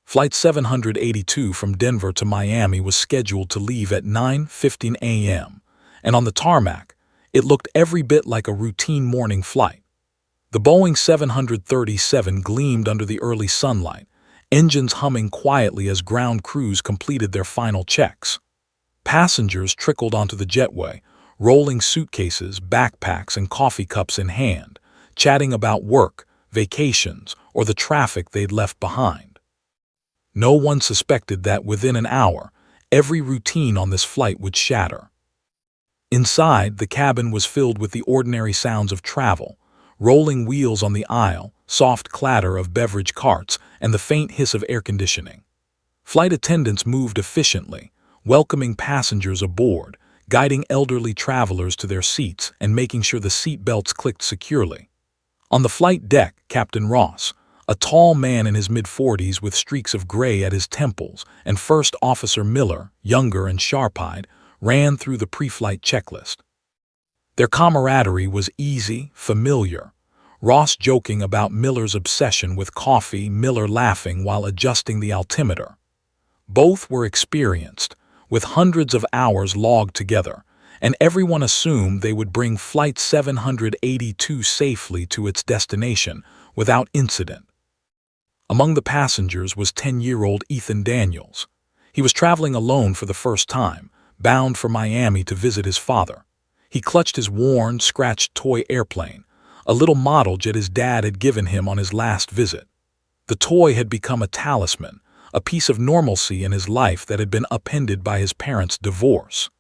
Flight 782 from Denver to Miami was scheduled to leave at 9:15 a.m., and on the tarmac, it looked every bit like a routine morning flight. The Boeing 737 gleamed under the early sunlight, engines humming quietly as ground crews completed their final checks. Passengers trickled onto the jetway, rolling suitcases, backpacks, and coffee cups in hand, chatting about work, vacations, or the traffic they'd left behind. No one suspected that within an hour, every routine on this flight would shatter. Inside, the cabin was filled with the ordinary sounds of travel: rolling wheels on the aisle, soft clatter of beverage carts, and the faint hiss of air conditioning. Flight attendants moved efficiently, welcoming passengers aboard, guiding elderly travelers to their seats and making sure the seat belts clicked securely. On the flight deck, Captain Ross, a tall man in his mid-40s with streaks of gray at his temples, and First Officer Miller, younger and sharp-eyed, ran through the pre-flight checklist. Their camaraderie was easy, familiar. Ross joking about Miller's obsession with coffee, Miller laughing while adjusting the altimeter. Both were experienced, with hundreds of hours logged together, and everyone assumed they would bring Flight 782 safely to its destination without incident. Among the passengers was 10-year-old Ethan Daniels. He was traveling alone for the first time, bound for Miami to visit his father. He clutched his worn, scratched toy airplane, a little model jet his dad had given him on his last visit. The toy had become a talisman, a piece of normalcy in his life that had been upended by his parents' divorce.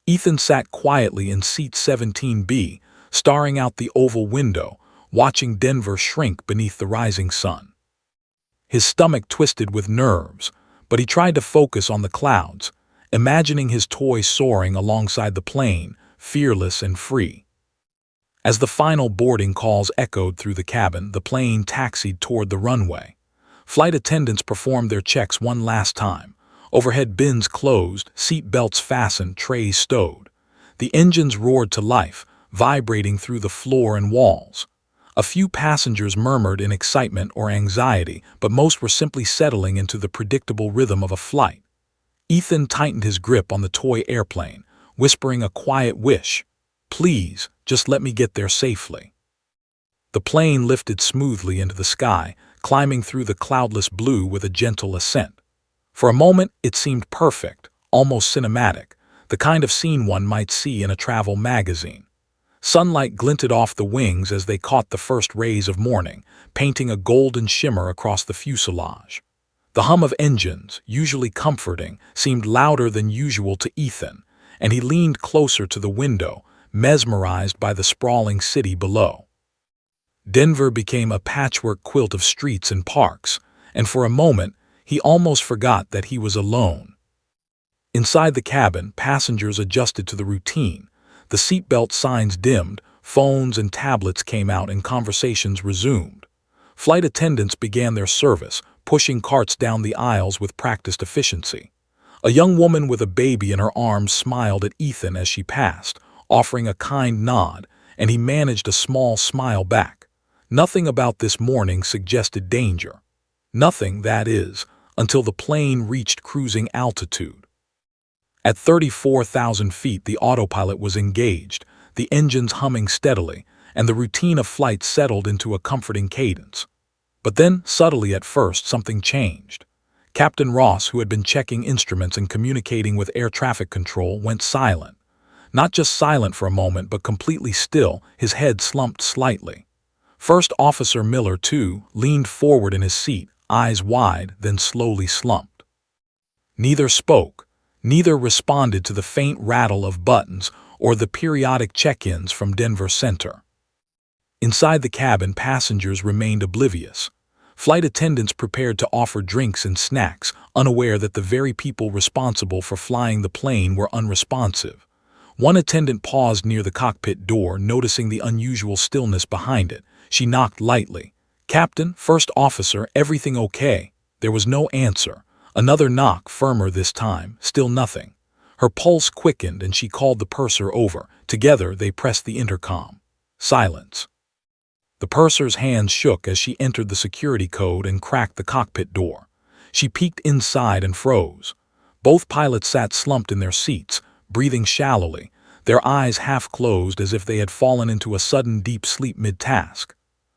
Ethan sat quietly in seat 17B, staring out the oval window, watching Denver shrink beneath the rising sun. His stomach twisted with nerves, but he tried to focus on the clouds, imagining his toy soaring alongside the plane, fearless and free. As the final boarding calls echoed through the cabin, the plane taxied toward the runway. Flight attendants performed their checks one last time. Overhead bins closed, seat belts fastened, trays stowed. The engines roared to life, vibrating through the floor and walls. A few passengers murmured in excitement or anxiety, but most were simply settling into the predictable rhythm of a flight. Ethan tightened his grip on the toy airplane, whispering a quiet wish. "Please, just let me get there safely." The plane lifted smoothly into the sky, climbing through the cloudless blue with a gentle ascent. For a moment, it seemed perfect, almost cinematic, the kind of scene one might see in a travel magazine. Sunlight glinted off the wings as they caught the first rays of morning, painting a golden shimmer across the fuselage. The hum of engines, usually comforting, seemed louder than usual to Ethan, and he leaned closer to the window, mesmerized by the sprawling city below. Denver became a patchwork quilt of streets and parks, and for a moment, he almost forgot that he was alone. Inside the cabin, passengers adjusted to the routine. The seatbelt signs dimmed, phones and tablets came out, and conversations resumed. Flight attendants began their service, pushing carts down the aisles with practiced efficiency. A young woman with a baby in her arms smiled at Ethan as she passed, offering a kind nod, and he managed a small smile back. Nothing about this morning suggested danger. Nothing, that is, until the plane reached cruising altitude. At 34,000 feet, the autopilot was engaged, the engines humming steadily, and the routine of flight settled into a comforting cadence. But then, subtly at first, something changed. Captain Ross, who had been checking instruments and communicating with air traffic control, went silent. Not just silent for a moment, but completely still, his head slumped slightly. First Officer Miller, too, leaned forward in his seat, eyes wide, then slowly slumped. Neither spoke. Neither responded to the faint rattle of buttons or the periodic check-ins from Denver Center. Inside the cabin, passengers remained oblivious. Flight attendants prepared to offer drinks and snacks, unaware that the very people responsible for flying the plane were unresponsive. One attendant paused near the cockpit door, noticing the unusual stillness behind it. She knocked lightly. "Captain, First Officer, everything okay?" There was no answer. Another knock, firmer this time, still nothing. Her pulse quickened and she called the purser over. Together they pressed the intercom. Silence. The purser's hands shook as she entered the security code and cracked the cockpit door. She peeked inside and froze. Both pilots sat slumped in their seats, breathing shallowly, their eyes half closed as if they had fallen into a sudden deep sleep mid-task.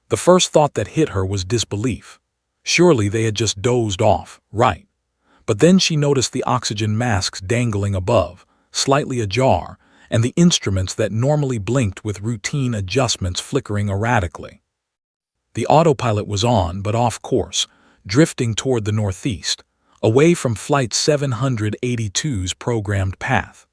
The first thought that hit her was disbelief. Surely they had just dozed off, right? But then she noticed the oxygen masks dangling above, slightly ajar, and the instruments that normally blinked with routine adjustments flickering erratically. The autopilot was on, but off course, drifting toward the northeast, away from Flight 782's programmed path.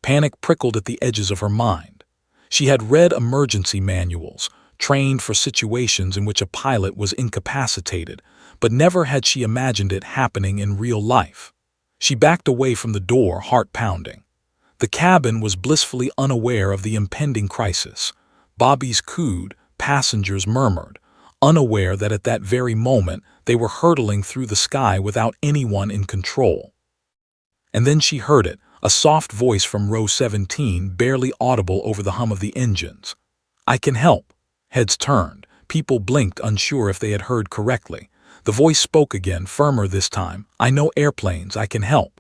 Panic prickled at the edges of her mind. She had read emergency manuals, trained for situations in which a pilot was incapacitated, but never had she imagined it happening in real life. She backed away from the door, heart pounding. The cabin was blissfully unaware of the impending crisis. Bobbies cooed, passengers murmured, unaware that at that very moment they were hurtling through the sky without anyone in control. And then she heard it, a soft voice from row 17, barely audible over the hum of the engines. "I can help." Heads turned. People blinked, unsure if they had heard correctly. The voice spoke again, firmer this time. "I know airplanes. I can help."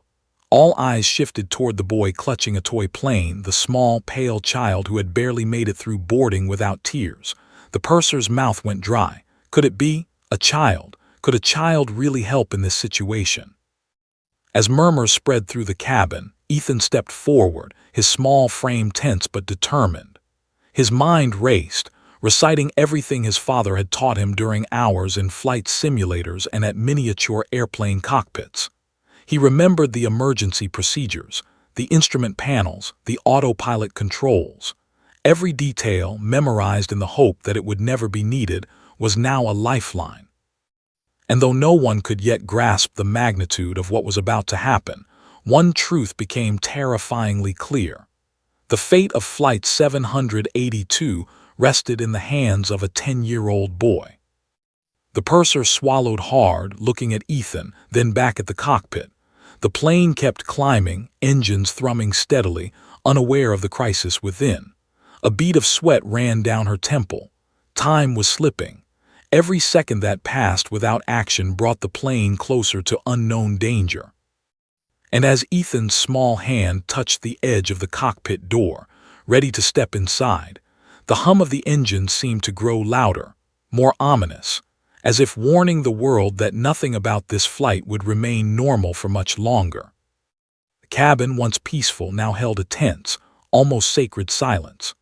All eyes shifted toward the boy clutching a toy plane, the small, pale child who had barely made it through boarding without tears. The purser's mouth went dry. Could it be? A child? Could a child really help in this situation? As murmurs spread through the cabin, Ethan stepped forward, his small frame tense but determined. His mind raced, reciting everything his father had taught him during hours in flight simulators and at miniature airplane cockpits. He remembered the emergency procedures, the instrument panels, the autopilot controls. Every detail, memorized in the hope that it would never be needed, was now a lifeline. And though no one could yet grasp the magnitude of what was about to happen, one truth became terrifyingly clear. The fate of Flight 782 rested in the hands of a 10-year-old boy. The purser swallowed hard, looking at Ethan, then back at the cockpit. The plane kept climbing, engines thrumming steadily, unaware of the crisis within. A bead of sweat ran down her temple. Time was slipping. Every second that passed without action brought the plane closer to unknown danger. And as Ethan's small hand touched the edge of the cockpit door, ready to step inside, the hum of the engine seemed to grow louder, more ominous, as if warning the world that nothing about this flight would remain normal for much longer. The cabin, once peaceful, now held a tense, almost sacred silence.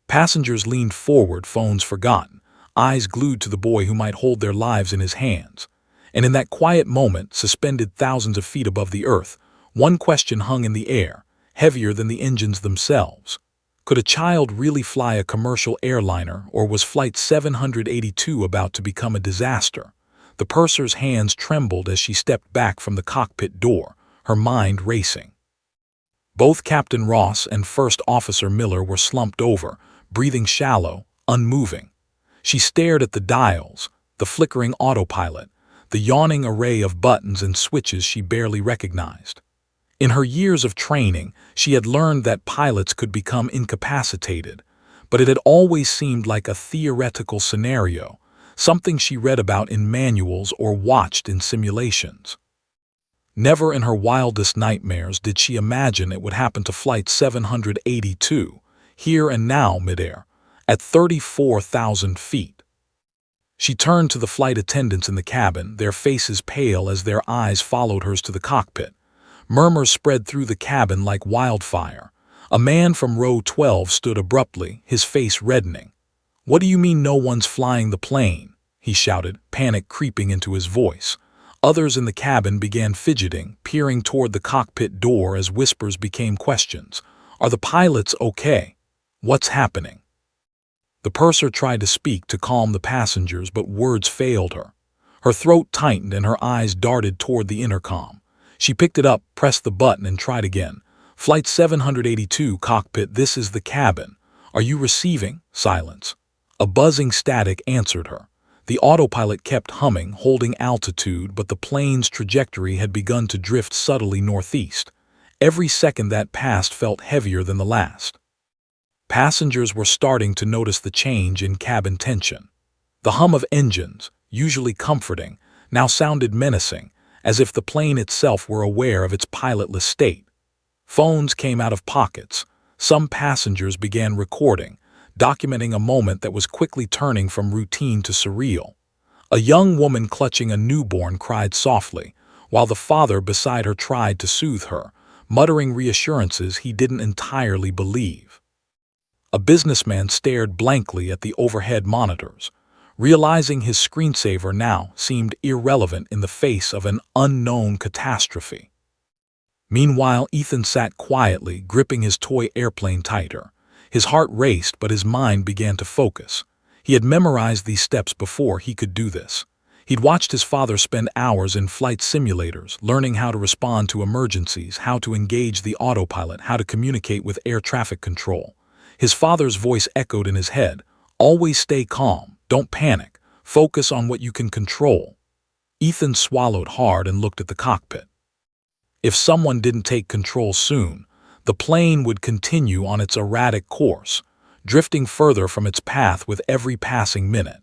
Passengers leaned forward, phones forgotten, eyes glued to the boy who might hold their lives in his hands. And in that quiet moment, suspended thousands of feet above the earth, one question hung in the air, heavier than the engines themselves. Could a child really fly a commercial airliner, or was Flight 782 about to become a disaster? The purser's hands trembled as she stepped back from the cockpit door, her mind racing. Both Captain Ross and First Officer Miller were slumped over, breathing shallow, unmoving. She stared at the dials, the flickering autopilot, the yawning array of buttons and switches she barely recognized. In her years of training, she had learned that pilots could become incapacitated, but it had always seemed like a theoretical scenario, something she read about in manuals or watched in simulations. Never in her wildest nightmares did she imagine it would happen to Flight 782, here and now midair, at 34,000 feet. She turned to the flight attendants in the cabin, their faces pale as their eyes followed hers to the cockpit. Murmurs spread through the cabin like wildfire. A man from row 12 stood abruptly, his face reddening. "What do you mean no one's flying the plane?" he shouted, panic creeping into his voice. Others in the cabin began fidgeting, peering toward the cockpit door as whispers became questions. "Are the pilots okay? What's happening?" The purser tried to speak to calm the passengers, but words failed her. Her throat tightened and her eyes darted toward the intercom. She picked it up, pressed the button, and tried again. "Flight 782, cockpit, this is the cabin. Are you receiving?" Silence. A buzzing static answered her. The autopilot kept humming, holding altitude, but the plane's trajectory had begun to drift subtly northeast. Every second that passed felt heavier than the last. Passengers were starting to notice the change in cabin tension. The hum of engines, usually comforting, now sounded menacing, as if the plane itself were aware of its pilotless state. Phones came out of pockets. Some passengers began recording, documenting a moment that was quickly turning from routine to surreal. A young woman clutching a newborn cried softly, while the father beside her tried to soothe her, muttering reassurances he didn't entirely believe. A businessman stared blankly at the overhead monitors, realizing his screensaver now seemed irrelevant in the face of an unknown catastrophe. Meanwhile, Ethan sat quietly, gripping his toy airplane tighter. His heart raced, but his mind began to focus. He had memorized these steps before he could do this. He'd watched his father spend hours in flight simulators, learning how to respond to emergencies, how to engage the autopilot, how to communicate with air traffic control. His father's voice echoed in his head, "Always stay calm, don't panic, focus on what you can control." Ethan swallowed hard and looked at the cockpit. If someone didn't take control soon, the plane would continue on its erratic course, drifting further from its path with every passing minute.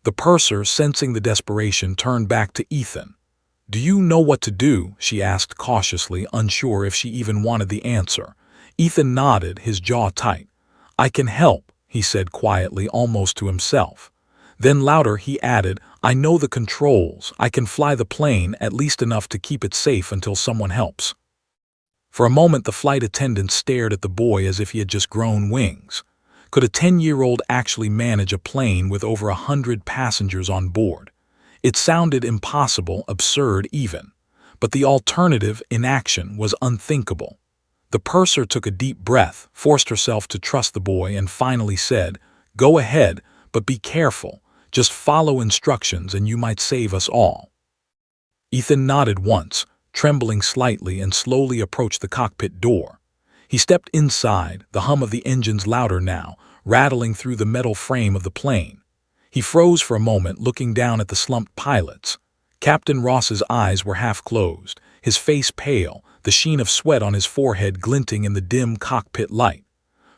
The purser, sensing the desperation, turned back to Ethan. "Do you know what to do?" she asked cautiously, unsure if she even wanted the answer. Ethan nodded, his jaw tight. "I can help," he said quietly, almost to himself. Then louder he added, "I know the controls. I can fly the plane, at least enough to keep it safe until someone helps." For a moment the flight attendant stared at the boy as if he had just grown wings. Could a 10-year-old actually manage a plane with over 100 passengers on board? It sounded impossible, absurd even. But the alternative, inaction, was unthinkable. The purser took a deep breath, forced herself to trust the boy, and finally said, "Go ahead, but be careful. Just follow instructions and you might save us all." Ethan nodded once, trembling slightly, and slowly approached the cockpit door. He stepped inside, the hum of the engines louder now, rattling through the metal frame of the plane. He froze for a moment, looking down at the slumped pilots. Captain Ross's eyes were half closed, his face pale, the sheen of sweat on his forehead glinting in the dim cockpit light.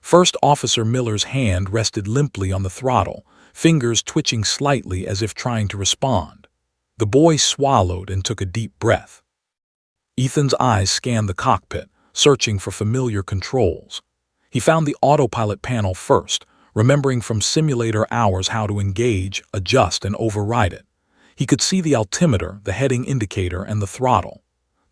First Officer Miller's hand rested limply on the throttle, fingers twitching slightly as if trying to respond. The boy swallowed and took a deep breath. Ethan's eyes scanned the cockpit, searching for familiar controls. He found the autopilot panel first, remembering from simulator hours how to engage, adjust, and override it. He could see the altimeter, the heading indicator, and the throttle.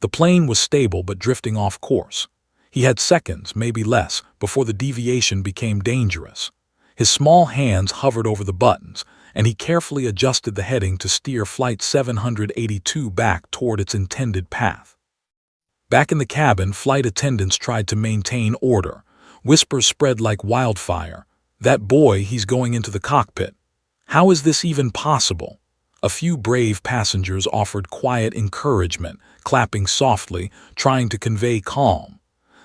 The plane was stable but drifting off course. He had seconds, maybe less, before the deviation became dangerous. His small hands hovered over the buttons, and he carefully adjusted the heading to steer Flight 782 back toward its intended path. Back in the cabin, flight attendants tried to maintain order. Whispers spread like wildfire. "That boy, he's going into the cockpit. How is this even possible?" A few brave passengers offered quiet encouragement, clapping softly, trying to convey calm.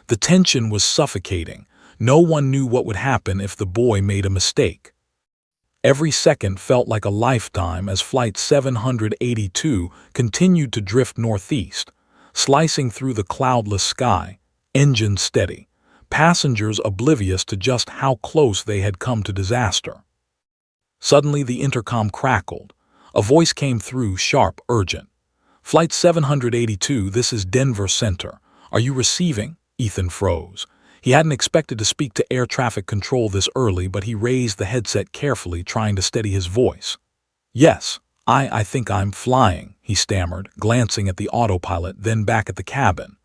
The tension was suffocating. No one knew what would happen if the boy made a mistake. Every second felt like a lifetime as Flight 782 continued to drift northeast, slicing through the cloudless sky, engines steady, passengers oblivious to just how close they had come to disaster. Suddenly the intercom crackled. A voice came through, sharp, urgent. "Flight 782, this is Denver Center. Are you receiving?" Ethan froze. He hadn't expected to speak to air traffic control this early, but he raised the headset carefully, trying to steady his voice. "Yes, I think I'm flying," he stammered, glancing at the autopilot, then back at the cabin.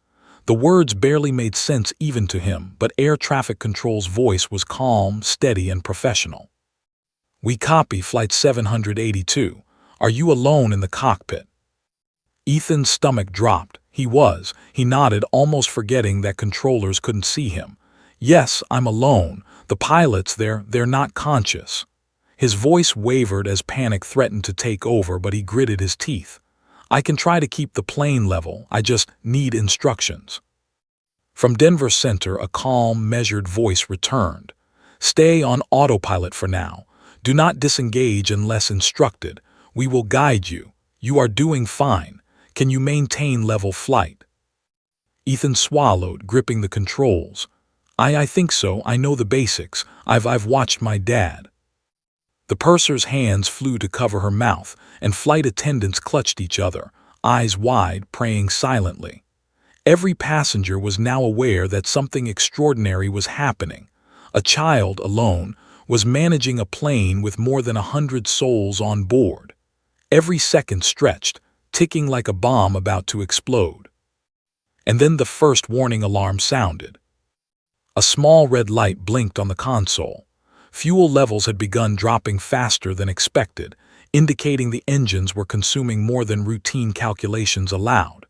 The words barely made sense even to him, but air traffic control's voice was calm, steady, and professional. "We copy, Flight 782. Are you alone in the cockpit?" Ethan's stomach dropped. He nodded, almost forgetting that controllers couldn't see him. "Yes, I'm alone. The pilots, they're not conscious." His voice wavered as panic threatened to take over, but he gritted his teeth. "I can try to keep the plane level. I just need instructions." From Denver Center, a calm, measured voice returned. "Stay on autopilot for now. Do not disengage unless instructed. We will guide you. You are doing fine. Can you maintain level flight?" Ethan swallowed, gripping the controls. I think so. I know the basics. I've watched my dad." The purser's hands flew to cover her mouth, and flight attendants clutched each other, eyes wide, praying silently. Every passenger was now aware that something extraordinary was happening. A child, alone, was managing a plane with more than 100 souls on board. Every second stretched, ticking like a bomb about to explode. And then the first warning alarm sounded. A small red light blinked on the console. Fuel levels had begun dropping faster than expected, indicating the engines were consuming more than routine calculations allowed.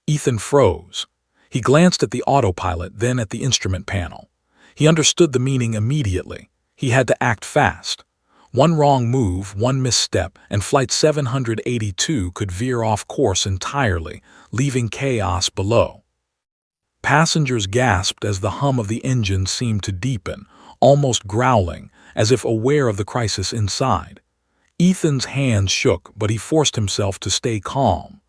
Ethan froze. He glanced at the autopilot, then at the instrument panel. He understood the meaning immediately. He had to act fast. One wrong move, one misstep, and Flight 782 could veer off course entirely, leaving chaos below. Passengers gasped as the hum of the engine seemed to deepen, almost growling, as if aware of the crisis inside. Ethan's hands shook, but he forced himself to stay calm.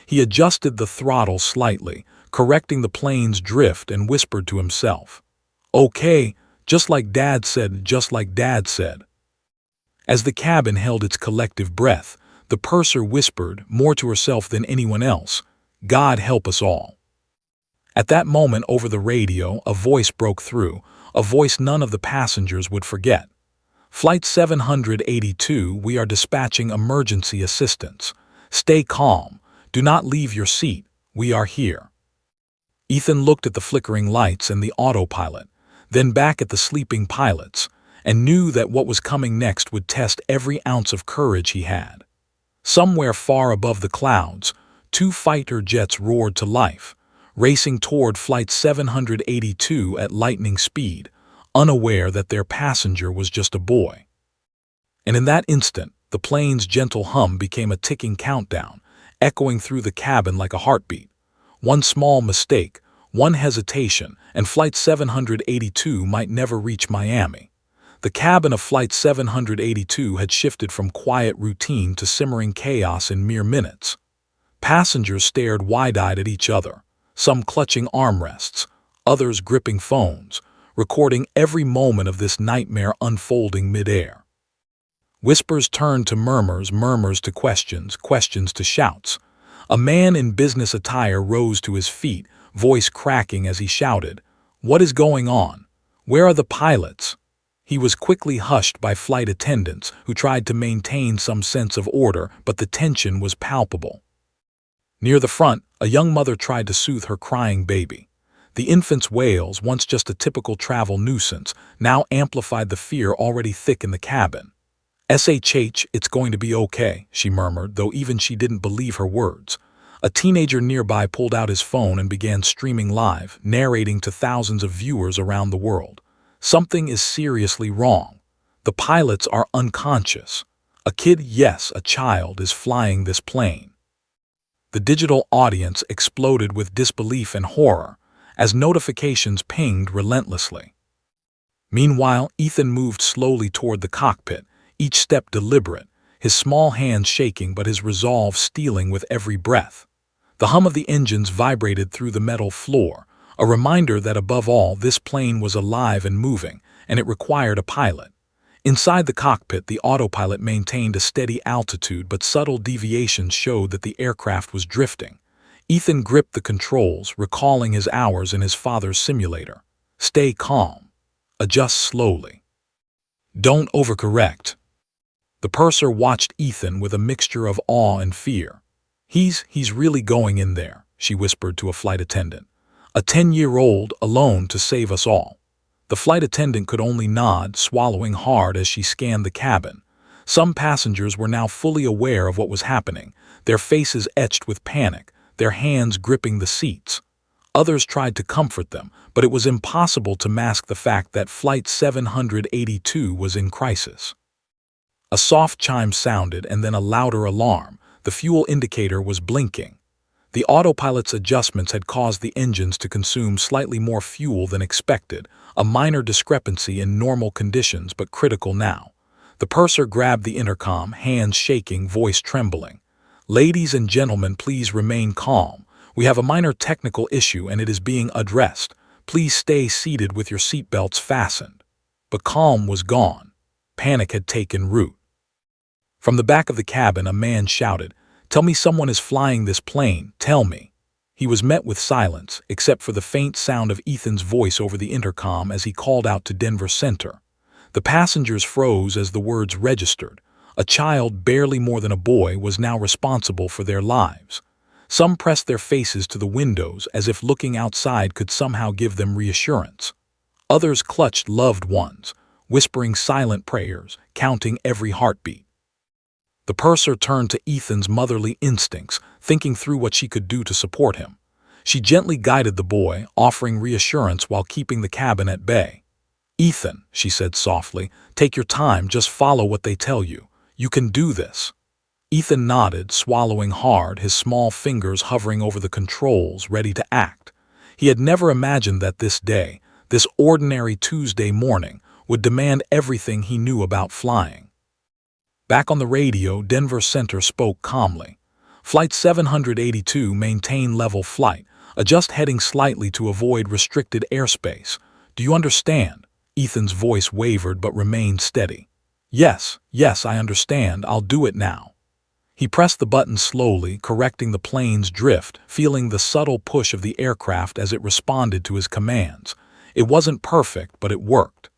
He adjusted the throttle slightly, correcting the plane's drift, and whispered to himself, "Okay, just like Dad said, just like Dad said." As the cabin held its collective breath, the purser whispered, more to herself than anyone else, "God help us all." At that moment over the radio, a voice broke through, a voice none of the passengers would forget. "Flight 782, we are dispatching emergency assistance. Stay calm. Do not leave your seat. We are here." Ethan looked at the flickering lights and the autopilot, then back at the sleeping pilots, and knew that what was coming next would test every ounce of courage he had. Somewhere far above the clouds, two fighter jets roared to life, racing toward Flight 782 at lightning speed, unaware that their passenger was just a boy. And in that instant, the plane's gentle hum became a ticking countdown, echoing through the cabin like a heartbeat. One small mistake, one hesitation, and Flight 782 might never reach Miami. The cabin of Flight 782 had shifted from quiet routine to simmering chaos in mere minutes. Passengers stared wide-eyed at each other, some clutching armrests, others gripping phones, recording every moment of this nightmare unfolding mid-air. Whispers turned to murmurs, murmurs to questions, questions to shouts. A man in business attire rose to his feet, voice cracking as he shouted, "What is going on? Where are the pilots?" He was quickly hushed by flight attendants who tried to maintain some sense of order, but the tension was palpable. Near the front, a young mother tried to soothe her crying baby. The infant's wails, once just a typical travel nuisance, now amplified the fear already thick in the cabin. "SHH, it's going to be okay," she murmured, though even she didn't believe her words. A teenager nearby pulled out his phone and began streaming live, narrating to thousands of viewers around the world. "Something is seriously wrong. The pilots are unconscious. A kid, yes, a child, is flying this plane." The digital audience exploded with disbelief and horror as notifications pinged relentlessly. Meanwhile, Ethan moved slowly toward the cockpit, each step deliberate, his small hands shaking but his resolve stealing with every breath. The hum of the engines vibrated through the metal floor, a reminder that above all this plane was alive and moving, and it required a pilot. Inside the cockpit, the autopilot maintained a steady altitude, but subtle deviations showed that the aircraft was drifting. Ethan gripped the controls, recalling his hours in his father's simulator. "Stay calm. Adjust slowly. Don't overcorrect." The purser watched Ethan with a mixture of awe and fear. He's really going in there," she whispered to a flight attendant. "A 10-year-old alone to save us all." The flight attendant could only nod, swallowing hard as she scanned the cabin. Some passengers were now fully aware of what was happening, their faces etched with panic, their hands gripping the seats. Others tried to comfort them, but it was impossible to mask the fact that Flight 782 was in crisis. A soft chime sounded and then a louder alarm. The fuel indicator was blinking. The autopilot's adjustments had caused the engines to consume slightly more fuel than expected, a minor discrepancy in normal conditions but critical now. The purser grabbed the intercom, hands shaking, voice trembling. "Ladies and gentlemen, please remain calm. We have a minor technical issue and it is being addressed. Please stay seated with your seatbelts fastened." But calm was gone. Panic had taken root. From the back of the cabin, a man shouted, Tell me someone is flying this plane, tell me. He was met with silence, except for the faint sound of Ethan's voice over the intercom as he called out to Denver Center. The passengers froze as the words registered. A child barely more than a boy was now responsible for their lives. Some pressed their faces to the windows as if looking outside could somehow give them reassurance. Others clutched loved ones, whispering silent prayers, counting every heartbeat. The purser turned to Ethan's motherly instincts, thinking through what she could do to support him. She gently guided the boy, offering reassurance while keeping the cabin at bay. "Ethan," she said softly, "take your time, just follow what they tell you. You can do this." Ethan nodded, swallowing hard, his small fingers hovering over the controls, ready to act. He had never imagined that this day, this ordinary Tuesday morning, would demand everything he knew about flying. Back on the radio, Denver Center spoke calmly. "Flight 782 maintain level flight. Adjust heading slightly to avoid restricted airspace. Do you understand?" Ethan's voice wavered but remained steady. Yes, I understand. I'll do it now." He pressed the button slowly, correcting the plane's drift, feeling the subtle push of the aircraft as it responded to his commands. It wasn't perfect, but it worked.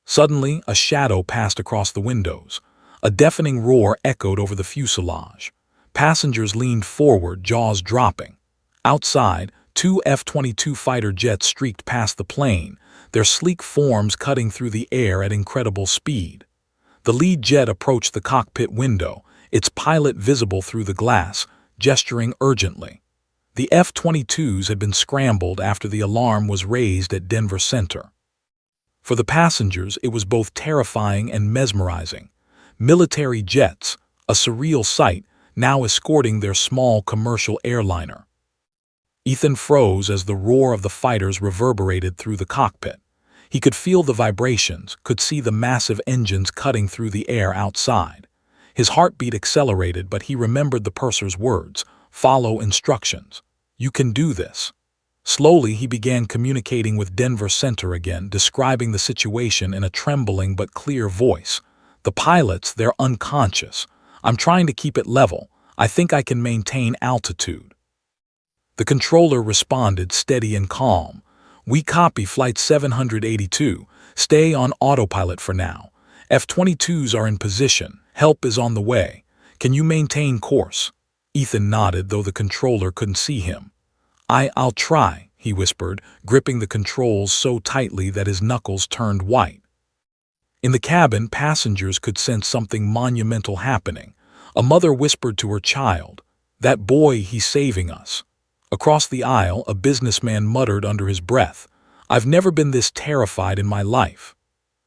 Suddenly, a shadow passed across the windows. A deafening roar echoed over the fuselage. Passengers leaned forward, jaws dropping. Outside, two F-22 fighter jets streaked past the plane, their sleek forms cutting through the air at incredible speed. The lead jet approached the cockpit window, its pilot visible through the glass, gesturing urgently. The F-22s had been scrambled after the alarm was raised at Denver Center. For the passengers, it was both terrifying and mesmerizing. Military jets, a surreal sight, now escorting their small commercial airliner. Ethan froze as the roar of the fighters reverberated through the cockpit. He could feel the vibrations, could see the massive engines cutting through the air outside. His heartbeat accelerated, but he remembered the purser's words, "Follow instructions. You can do this." Slowly, he began communicating with Denver Center again, describing the situation in a trembling but clear voice. "The pilots, they're unconscious. I'm trying to keep it level. I think I can maintain altitude." The controller responded, steady and calm. "We copy Flight 782. Stay on autopilot for now. F-22s are in position. Help is on the way. Can you maintain course?" Ethan nodded, though the controller couldn't see him. I'll try," he whispered, gripping the controls so tightly that his knuckles turned white. In the cabin, passengers could sense something monumental happening. A mother whispered to her child, "That boy, he's saving us." Across the aisle, a businessman muttered under his breath, "I've never been this terrified in my life."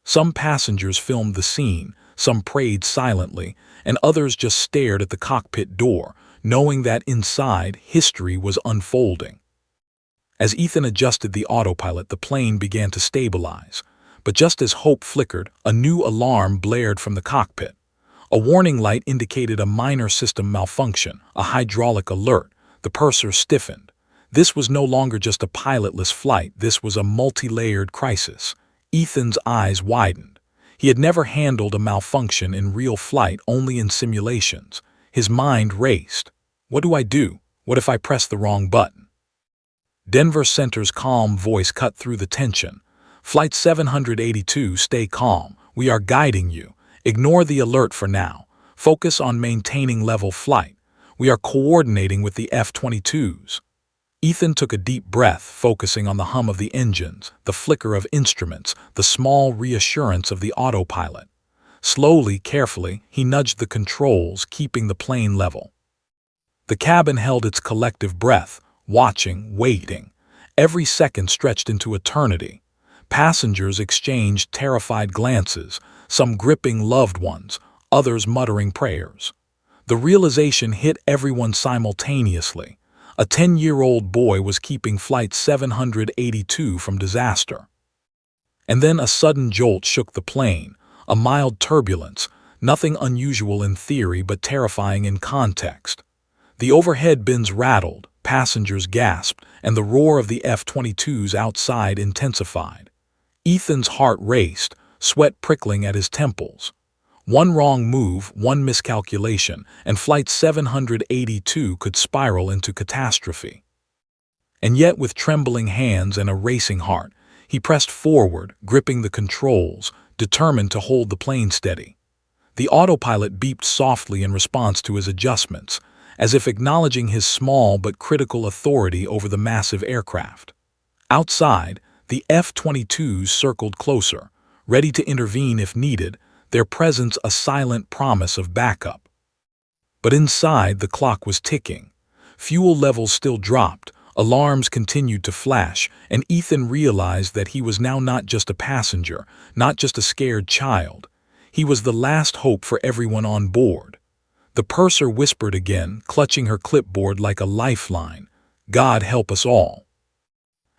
Some passengers filmed the scene, some prayed silently, and others just stared at the cockpit door, knowing that inside, history was unfolding. As Ethan adjusted the autopilot, the plane began to stabilize. But just as hope flickered, a new alarm blared from the cockpit. A warning light indicated a minor system malfunction, a hydraulic alert. The purser stiffened. This was no longer just a pilotless flight, this was a multi-layered crisis. Ethan's eyes widened. He had never handled a malfunction in real flight, only in simulations. His mind raced. What do I do? What if I press the wrong button? Denver Center's calm voice cut through the tension. "Flight 782, stay calm. We are guiding you. Ignore the alert for now. Focus on maintaining level flight. We are coordinating with the F-22s." Ethan took a deep breath, focusing on the hum of the engines, the flicker of instruments, the small reassurance of the autopilot. Slowly, carefully, he nudged the controls, keeping the plane level. The cabin held its collective breath, watching, waiting. Every second stretched into eternity. Passengers exchanged terrified glances, some gripping loved ones, others muttering prayers. The realization hit everyone simultaneously. A 10-year-old boy was keeping Flight 782 from disaster. And then a sudden jolt shook the plane, a mild turbulence, nothing unusual in theory but terrifying in context. The overhead bins rattled, passengers gasped, and the roar of the F-22s outside intensified. Ethan's heart raced, sweat prickling at his temples. One wrong move, one miscalculation, and Flight 782 could spiral into catastrophe. And yet, with trembling hands and a racing heart, he pressed forward, gripping the controls, determined to hold the plane steady. The autopilot beeped softly in response to his adjustments, as if acknowledging his small but critical authority over the massive aircraft. Outside, the F-22s circled closer, ready to intervene if needed, their presence a silent promise of backup. But inside, the clock was ticking. Fuel levels still dropped, alarms continued to flash, and Ethan realized that he was now not just a passenger, not just a scared child. He was the last hope for everyone on board. The purser whispered again, clutching her clipboard like a lifeline, "God help us all."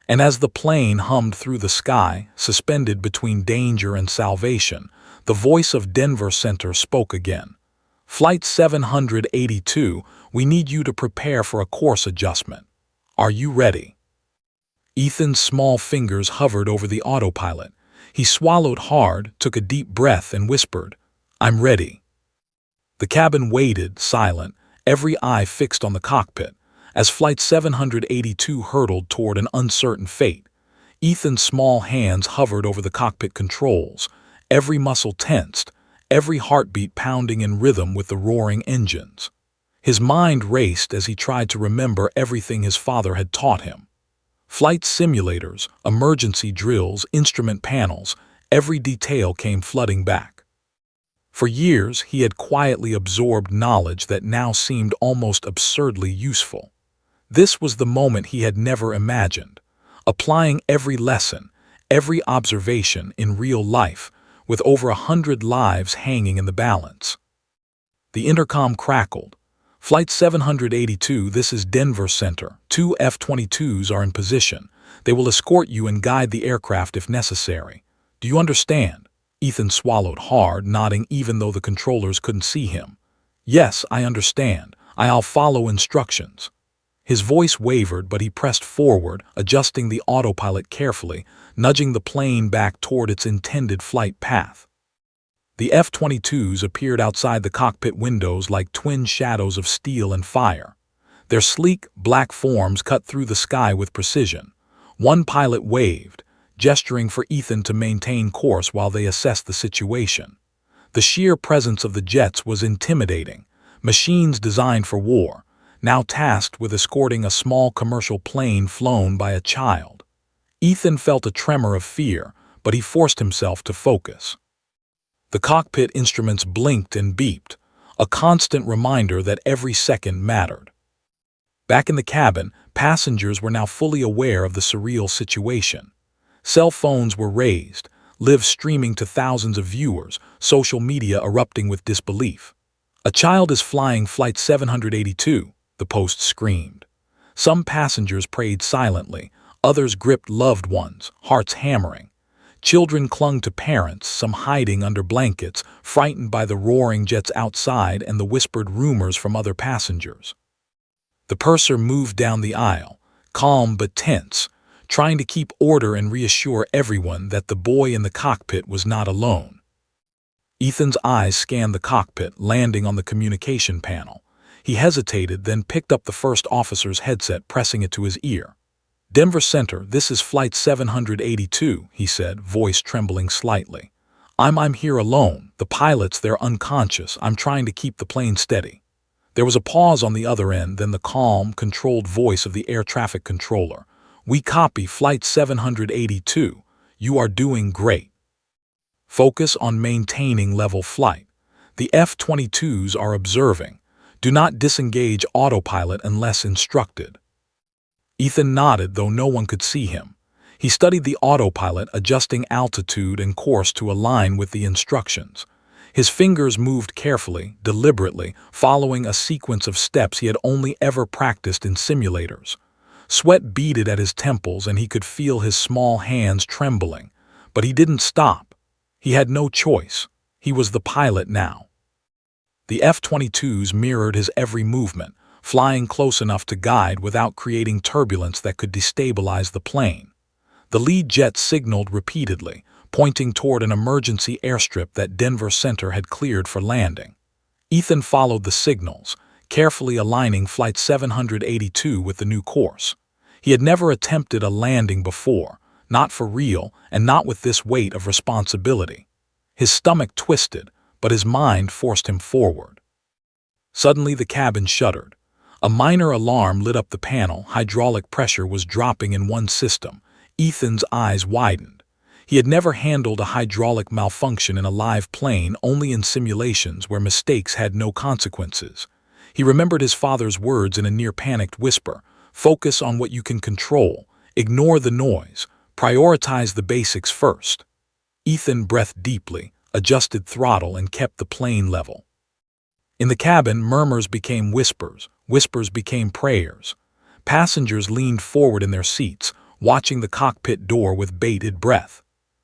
And as the plane hummed through the sky, suspended between danger and salvation, the voice of Denver Center spoke again. "Flight 782, we need you to prepare for a course adjustment. Are you ready?" Ethan's small fingers hovered over the autopilot. He swallowed hard, took a deep breath, and whispered, "I'm ready." The cabin waited, silent, every eye fixed on the cockpit, as Flight 782 hurtled toward an uncertain fate. Ethan's small hands hovered over the cockpit controls, every muscle tensed, every heartbeat pounding in rhythm with the roaring engines. His mind raced as he tried to remember everything his father had taught him. Flight simulators, emergency drills, instrument panels, every detail came flooding back. For years, he had quietly absorbed knowledge that now seemed almost absurdly useful. This was the moment he had never imagined, applying every lesson, every observation in real life, with over 100 lives hanging in the balance. The intercom crackled. "Flight 782, this is Denver Center. 2 F-22s are in position. They will escort you and guide the aircraft if necessary. Do you understand?" Ethan swallowed hard, nodding even though the controllers couldn't see him. "Yes, I understand. I'll follow instructions." His voice wavered, but he pressed forward, adjusting the autopilot carefully, nudging the plane back toward its intended flight path. The F-22s appeared outside the cockpit windows like twin shadows of steel and fire. Their sleek, black forms cut through the sky with precision. One pilot waved, gesturing for Ethan to maintain course while they assessed the situation. The sheer presence of the jets was intimidating, machines designed for war, now tasked with escorting a small commercial plane flown by a child. Ethan felt a tremor of fear, but he forced himself to focus. The cockpit instruments blinked and beeped, a constant reminder that every second mattered. Back in the cabin, passengers were now fully aware of the surreal situation. Cell phones were raised, live streaming to thousands of viewers, social media erupting with disbelief. "A child is flying Flight 782, the Post screamed. Some passengers prayed silently, others gripped loved ones, hearts hammering. Children clung to parents, some hiding under blankets, frightened by the roaring jets outside and the whispered rumors from other passengers. The purser moved down the aisle, calm but tense, trying to keep order and reassure everyone that the boy in the cockpit was not alone. Ethan's eyes scanned the cockpit, landing on the communication panel. He hesitated, then picked up the first officer's headset, pressing it to his ear. "Denver Center, this is Flight 782, he said, voice trembling slightly. I'm here alone. The pilots, they're unconscious. I'm trying to keep the plane steady." There was a pause on the other end, then the calm, controlled voice of the air traffic controller. "We copy, Flight 782. You are doing great. Focus on maintaining level flight. The F-22s are observing. Do not disengage autopilot unless instructed." Ethan nodded, though no one could see him. He studied the autopilot, adjusting altitude and course to align with the instructions. His fingers moved carefully, deliberately, following a sequence of steps he had only ever practiced in simulators. Sweat beaded at his temples and he could feel his small hands trembling. But he didn't stop. He had no choice. He was the pilot now. The F-22s mirrored his every movement, flying close enough to guide without creating turbulence that could destabilize the plane. The lead jet signaled repeatedly, pointing toward an emergency airstrip that Denver Center had cleared for landing. Ethan followed the signals, carefully aligning Flight 782 with the new course. He had never attempted a landing before, not for real and not with this weight of responsibility. His stomach twisted, but his mind forced him forward. Suddenly the cabin shuddered. A minor alarm lit up the panel. Hydraulic pressure was dropping in one system. Ethan's eyes widened. He had never handled a hydraulic malfunction in a live plane, only in simulations where mistakes had no consequences. He remembered his father's words in a near-panicked whisper: "Focus on what you can control. Ignore the noise. Prioritize the basics first." Ethan breathed deeply, adjusted throttle, and kept the plane level. In the cabin, murmurs became whispers, whispers became prayers. Passengers leaned forward in their seats, watching the cockpit door with bated breath.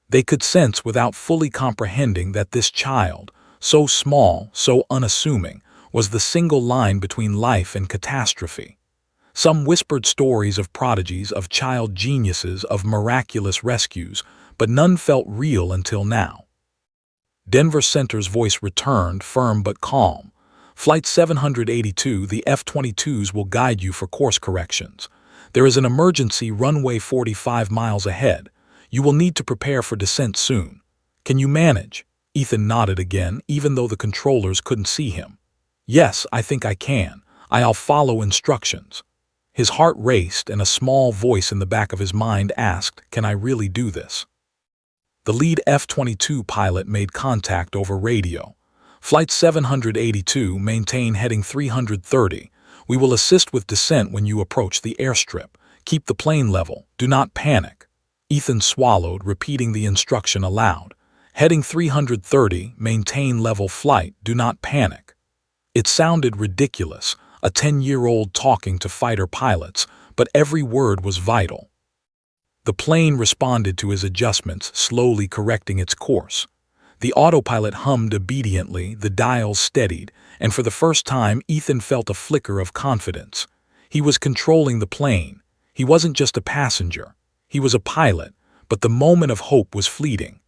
They could sense, without fully comprehending, that this child, so small, so unassuming, was the single line between life and catastrophe. Some whispered stories of prodigies, of child geniuses, of miraculous rescues, but none felt real until now. Denver Center's voice returned, firm but calm. "Flight 782, the F-22s will guide you for course corrections. There is an emergency runway 45 miles ahead. You will need to prepare for descent soon. Can you manage?" Ethan nodded again, even though the controllers couldn't see him. "Yes, I think I can. I'll follow instructions." His heart raced, and a small voice in the back of his mind asked, "Can I really do this?" The lead F-22 pilot made contact over radio. "Flight 782, maintain heading 330. We will assist with descent when you approach the airstrip. Keep the plane level. Do not panic." Ethan swallowed, repeating the instruction aloud. "Heading 330, maintain level flight. Do not panic." It sounded ridiculous, a 10-year-old talking to fighter pilots, but every word was vital. The plane responded to his adjustments, slowly correcting its course. The autopilot hummed obediently, the dials steadied, and for the first time Ethan felt a flicker of confidence. He was controlling the plane. He wasn't just a passenger. He was a pilot, but the moment of hope was fleeting.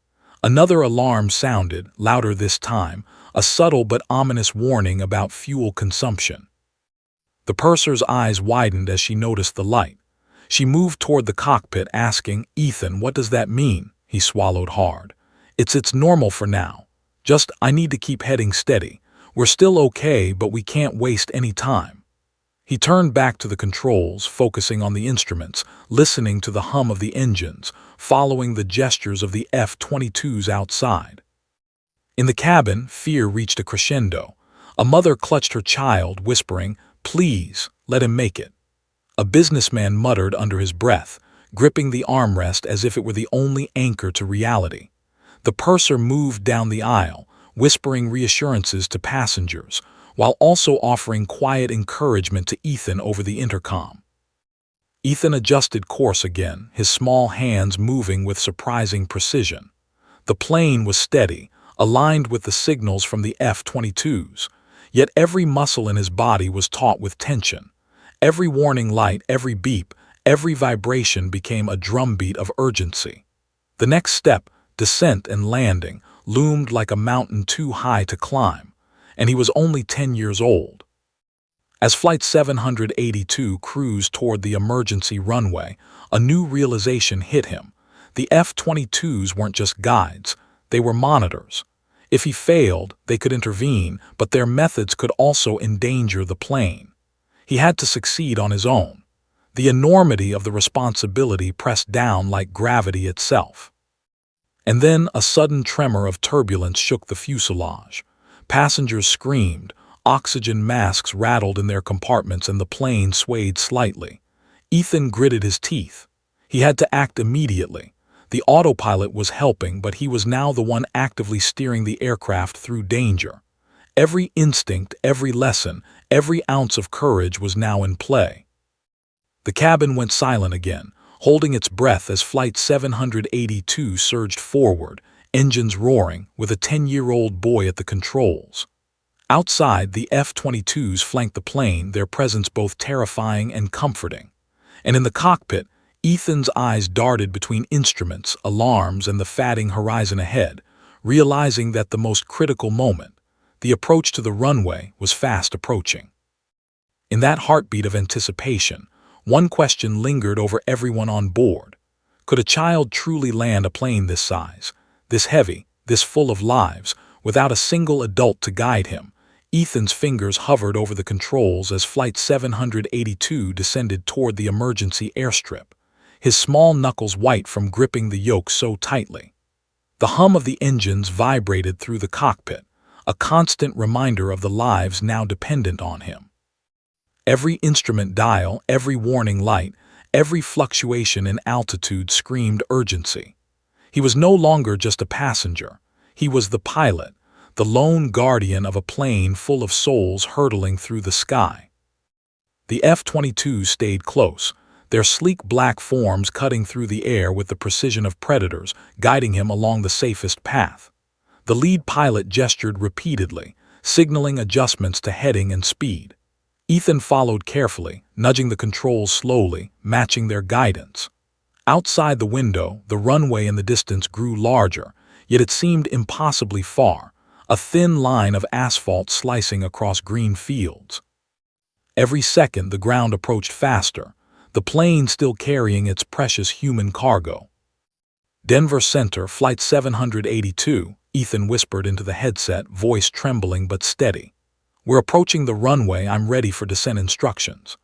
Another alarm sounded, louder this time, a subtle but ominous warning about fuel consumption. The purser's eyes widened as she noticed the light. She moved toward the cockpit, asking, "Ethan, what does that mean?" He swallowed hard. It's normal for now. I need to keep heading steady. We're still okay, but we can't waste any time." He turned back to the controls, focusing on the instruments, listening to the hum of the engines, following the gestures of the F-22s outside. In the cabin, fear reached a crescendo. A mother clutched her child, whispering, "Please, let him make it." A businessman muttered under his breath, gripping the armrest as if it were the only anchor to reality. The purser moved down the aisle, whispering reassurances to passengers, while also offering quiet encouragement to Ethan over the intercom. Ethan adjusted course again, his small hands moving with surprising precision. The plane was steady, aligned with the signals from the F-22s, yet every muscle in his body was taut with tension. Every warning light, every beep, every vibration became a drumbeat of urgency. The next step, descent and landing, loomed like a mountain too high to climb, and he was only 10 years old. As Flight 782 cruised toward the emergency runway, a new realization hit him. The F-22s weren't just guides, they were monitors. If he failed, they could intervene, but their methods could also endanger the plane. He had to succeed on his own. The enormity of the responsibility pressed down like gravity itself. And then a sudden tremor of turbulence shook the fuselage. Passengers screamed, oxygen masks rattled in their compartments, and the plane swayed slightly. Ethan gritted his teeth. He had to act immediately. The autopilot was helping, but he was now the one actively steering the aircraft through danger. Every instinct, every lesson, every ounce of courage was now in play. The cabin went silent again, holding its breath as Flight 782 surged forward, engines roaring, with a 10-year-old boy at the controls. Outside, the F-22s flanked the plane, their presence both terrifying and comforting. And in the cockpit, Ethan's eyes darted between instruments, alarms, and the fading horizon ahead, realizing that the most critical moment, the approach to the runway, was fast approaching. In that heartbeat of anticipation, one question lingered over everyone on board. Could a child truly land a plane this size, this heavy, this full of lives, without a single adult to guide him? Ethan's fingers hovered over the controls as Flight 782 descended toward the emergency airstrip, his small knuckles white from gripping the yoke so tightly. The hum of the engines vibrated through the cockpit, a constant reminder of the lives now dependent on him. Every instrument dial, every warning light, every fluctuation in altitude screamed urgency. He was no longer just a passenger. He was the pilot, the lone guardian of a plane full of souls hurtling through the sky. The F-22s stayed close, their sleek black forms cutting through the air with the precision of predators, guiding him along the safest path. The lead pilot gestured repeatedly, signaling adjustments to heading and speed. Ethan followed carefully, nudging the controls slowly, matching their guidance. Outside the window, the runway in the distance grew larger, yet it seemed impossibly far, a thin line of asphalt slicing across green fields. Every second, the ground approached faster, the plane still carrying its precious human cargo. "Denver Center, Flight 782, Ethan whispered into the headset, voice trembling but steady. "We're approaching the runway. I'm ready for descent instructions."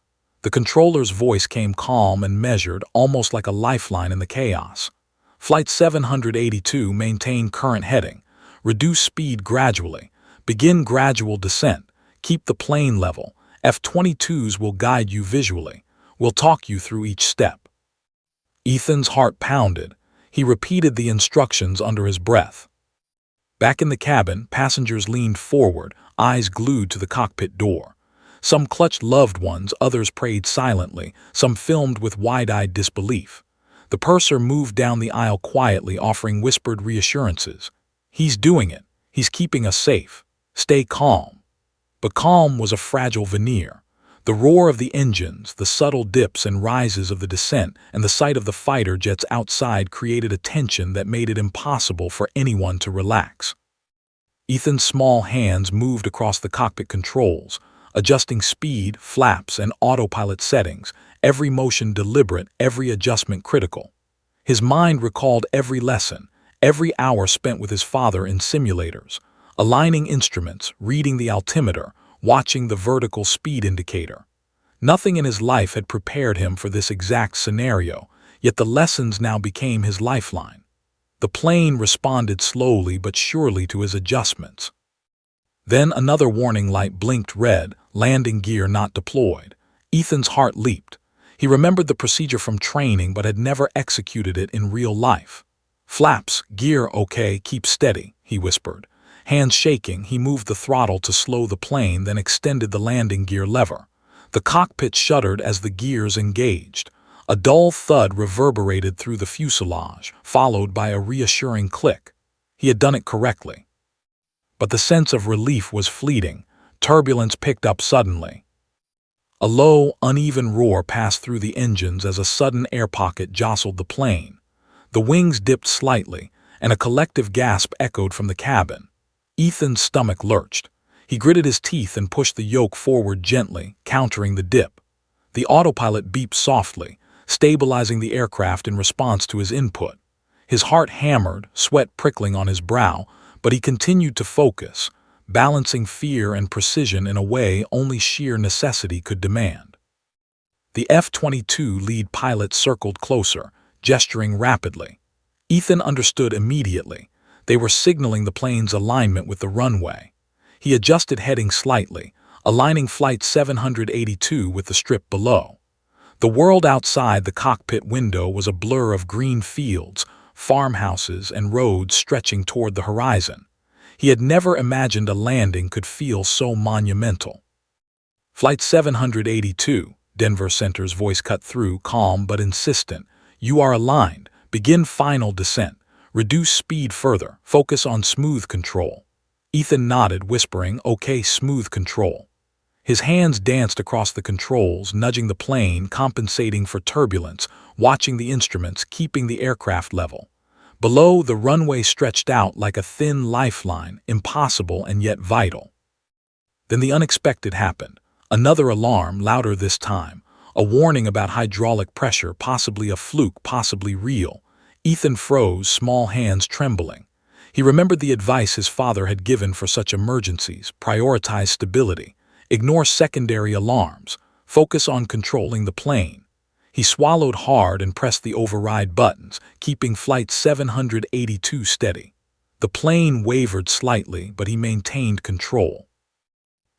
The controller's voice came calm and measured, almost like a lifeline in the chaos. "Flight 782, maintain current heading. Reduce speed gradually. Begin gradual descent. Keep the plane level. F-22s will guide you visually. We'll talk you through each step." Ethan's heart pounded. He repeated the instructions under his breath. Back in the cabin, passengers leaned forward, eyes glued to the cockpit door. Some clutched loved ones, others prayed silently, some filmed with wide-eyed disbelief. The purser moved down the aisle quietly, offering whispered reassurances. "He's doing it. He's keeping us safe. Stay calm." But calm was a fragile veneer. The roar of the engines, the subtle dips and rises of the descent, and the sight of the fighter jets outside created a tension that made it impossible for anyone to relax. Ethan's small hands moved across the cockpit controls, adjusting speed, flaps, and autopilot settings, every motion deliberate, every adjustment critical. His mind recalled every lesson, every hour spent with his father in simulators, aligning instruments, reading the altimeter, watching the vertical speed indicator. Nothing in his life had prepared him for this exact scenario, yet the lessons now became his lifeline. The plane responded slowly but surely to his adjustments. Then another warning light blinked red, landing gear not deployed. Ethan's heart leaped. He remembered the procedure from training but had never executed it in real life. "Flaps, gear okay, keep steady," he whispered. Hands shaking, he moved the throttle to slow the plane, then extended the landing gear lever. The cockpit shuddered as the gears engaged. A dull thud reverberated through the fuselage, followed by a reassuring click. He had done it correctly. But the sense of relief was fleeting. Turbulence picked up suddenly. A low, uneven roar passed through the engines as a sudden air pocket jostled the plane. The wings dipped slightly, and a collective gasp echoed from the cabin. Ethan's stomach lurched. He gritted his teeth and pushed the yoke forward gently, countering the dip. The autopilot beeped softly, stabilizing the aircraft in response to his input. His heart hammered, sweat prickling on his brow, but he continued to focus, balancing fear and precision in a way only sheer necessity could demand. The F-22 lead pilot circled closer, gesturing rapidly. Ethan understood immediately. They were signaling the plane's alignment with the runway. He adjusted heading slightly, aligning Flight 782 with the strip below. The world outside the cockpit window was a blur of green fields, farmhouses, and roads stretching toward the horizon. He had never imagined a landing could feel so monumental. "Flight 782, Denver Center's voice cut through, calm but insistent. "You are aligned. Begin final descent. Reduce speed further. Focus on smooth control." Ethan nodded, whispering, "Okay, smooth control." His hands danced across the controls, nudging the plane, compensating for turbulence, watching the instruments, keeping the aircraft level. Below, the runway stretched out like a thin lifeline, impossible and yet vital. Then the unexpected happened. Another alarm, louder this time. A warning about hydraulic pressure, possibly a fluke, possibly real. Ethan froze, small hands trembling. He remembered the advice his father had given for such emergencies: prioritize stability, ignore secondary alarms, focus on controlling the plane. He swallowed hard and pressed the override buttons, keeping Flight 782 steady. The plane wavered slightly, but he maintained control.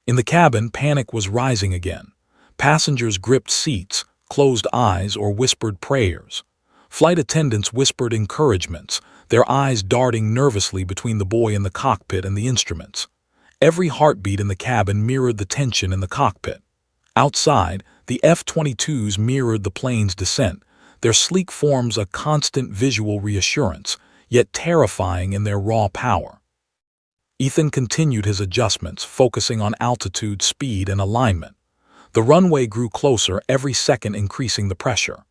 In the cabin, panic was rising again. Passengers gripped seats, closed eyes, or whispered prayers. Flight attendants whispered encouragements, their eyes darting nervously between the boy in the cockpit and the instruments. Every heartbeat in the cabin mirrored the tension in the cockpit. Outside, the F-22s mirrored the plane's descent, their sleek forms a constant visual reassurance, yet terrifying in their raw power. Ethan continued his adjustments, focusing on altitude, speed, and alignment. The runway grew closer, every second increasing the pressure.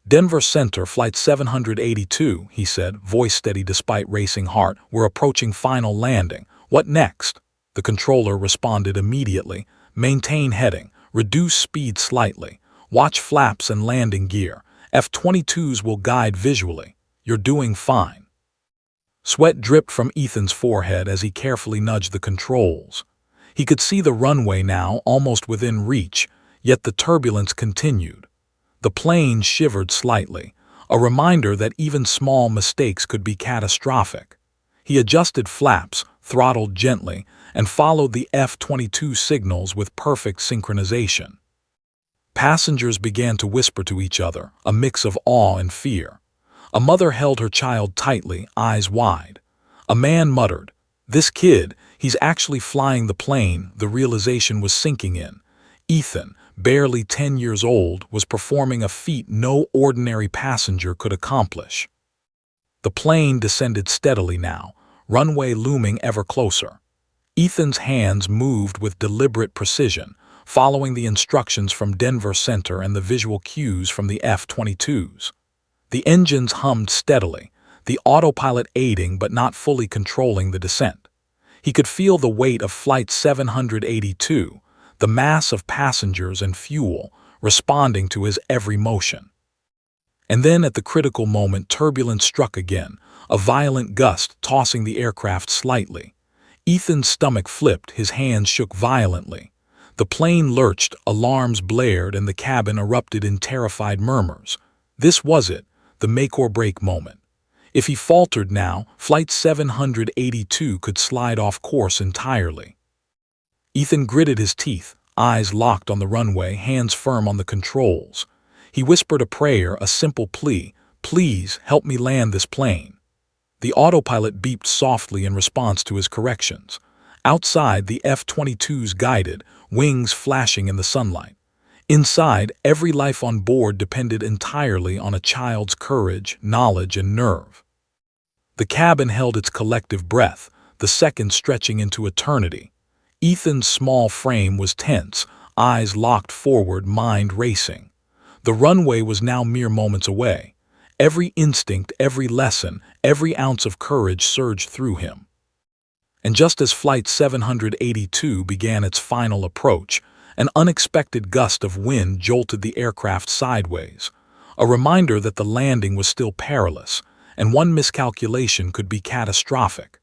"Denver Center, Flight 782, he said, voice steady despite racing heart. "We're approaching final landing. What next?" The controller responded immediately. "Maintain heading. Reduce speed slightly. Watch flaps and landing gear. F-22s will guide visually. You're doing fine." Sweat dripped from Ethan's forehead as he carefully nudged the controls. He could see the runway now, almost within reach, yet the turbulence continued. The plane shivered slightly, a reminder that even small mistakes could be catastrophic. He adjusted flaps, throttled gently, and followed the F-22 signals with perfect synchronization. Passengers began to whisper to each other, a mix of awe and fear. A mother held her child tightly, eyes wide. A man muttered, "This kid, he's actually flying the plane." The realization was sinking in. Ethan, barely 10 years old, was performing a feat no ordinary passenger could accomplish. The plane descended steadily now, runway looming ever closer. Ethan's hands moved with deliberate precision, following the instructions from Denver Center and the visual cues from the F-22s. The engines hummed steadily, the autopilot aiding but not fully controlling the descent. He could feel the weight of Flight 782, the mass of passengers and fuel, responding to his every motion. And then at the critical moment, turbulence struck again, a violent gust tossing the aircraft slightly. Ethan's stomach flipped, his hands shook violently. The plane lurched, alarms blared, and the cabin erupted in terrified murmurs. This was it, the make-or-break moment. If he faltered now, Flight 782 could slide off course entirely. Ethan gritted his teeth, eyes locked on the runway, hands firm on the controls. He whispered a prayer, a simple plea: "Please, help me land this plane." The autopilot beeped softly in response to his corrections. Outside, the F-22s guided, wings flashing in the sunlight. Inside, every life on board depended entirely on a child's courage, knowledge, and nerve. The cabin held its collective breath, the seconds stretching into eternity. Ethan's small frame was tense, eyes locked forward, mind racing. The runway was now mere moments away. Every instinct, every lesson, every ounce of courage surged through him. And just as Flight 782 began its final approach, an unexpected gust of wind jolted the aircraft sideways, a reminder that the landing was still perilous, and one miscalculation could be catastrophic.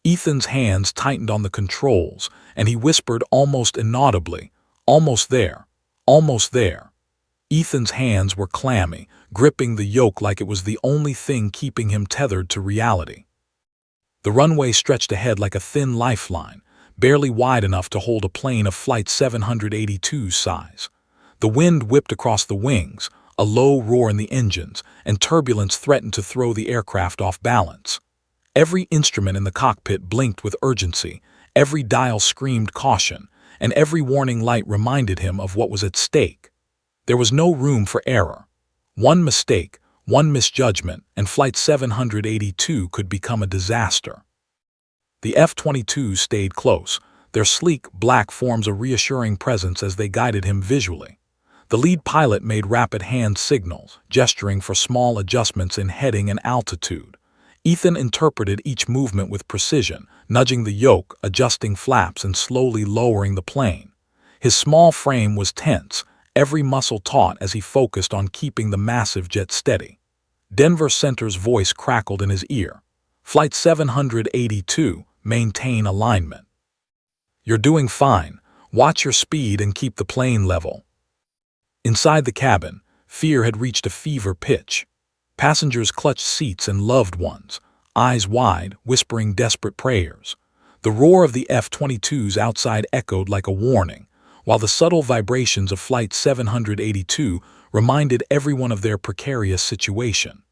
Ethan's hands tightened on the controls, and he whispered almost inaudibly, "Almost there, almost there." Ethan's hands were clammy, gripping the yoke like it was the only thing keeping him tethered to reality. The runway stretched ahead like a thin lifeline, barely wide enough to hold a plane of Flight 782's size. The wind whipped across the wings, a low roar in the engines, and turbulence threatened to throw the aircraft off balance. Every instrument in the cockpit blinked with urgency, every dial screamed caution, and every warning light reminded him of what was at stake. There was no room for error. One mistake, one misjudgment, and Flight 782 could become a disaster. The F-22 stayed close, Their sleek, black forms a reassuring presence as they guided him visually. The lead pilot made rapid hand signals, gesturing for small adjustments in heading and altitude. Ethan interpreted each movement with precision, nudging the yoke, adjusting flaps, and slowly lowering the plane. His small frame was tense, every muscle taut as he focused on keeping the massive jet steady. Denver Center's voice crackled in his ear. Flight 782, maintain alignment. You're doing fine. Watch your speed and keep the plane level. Inside the cabin, fear had reached a fever pitch. Passengers clutched seats and loved ones, eyes wide, whispering desperate prayers. The roar of the F-22s outside echoed like a warning, while the subtle vibrations of Flight 782 reminded everyone of their precarious situation.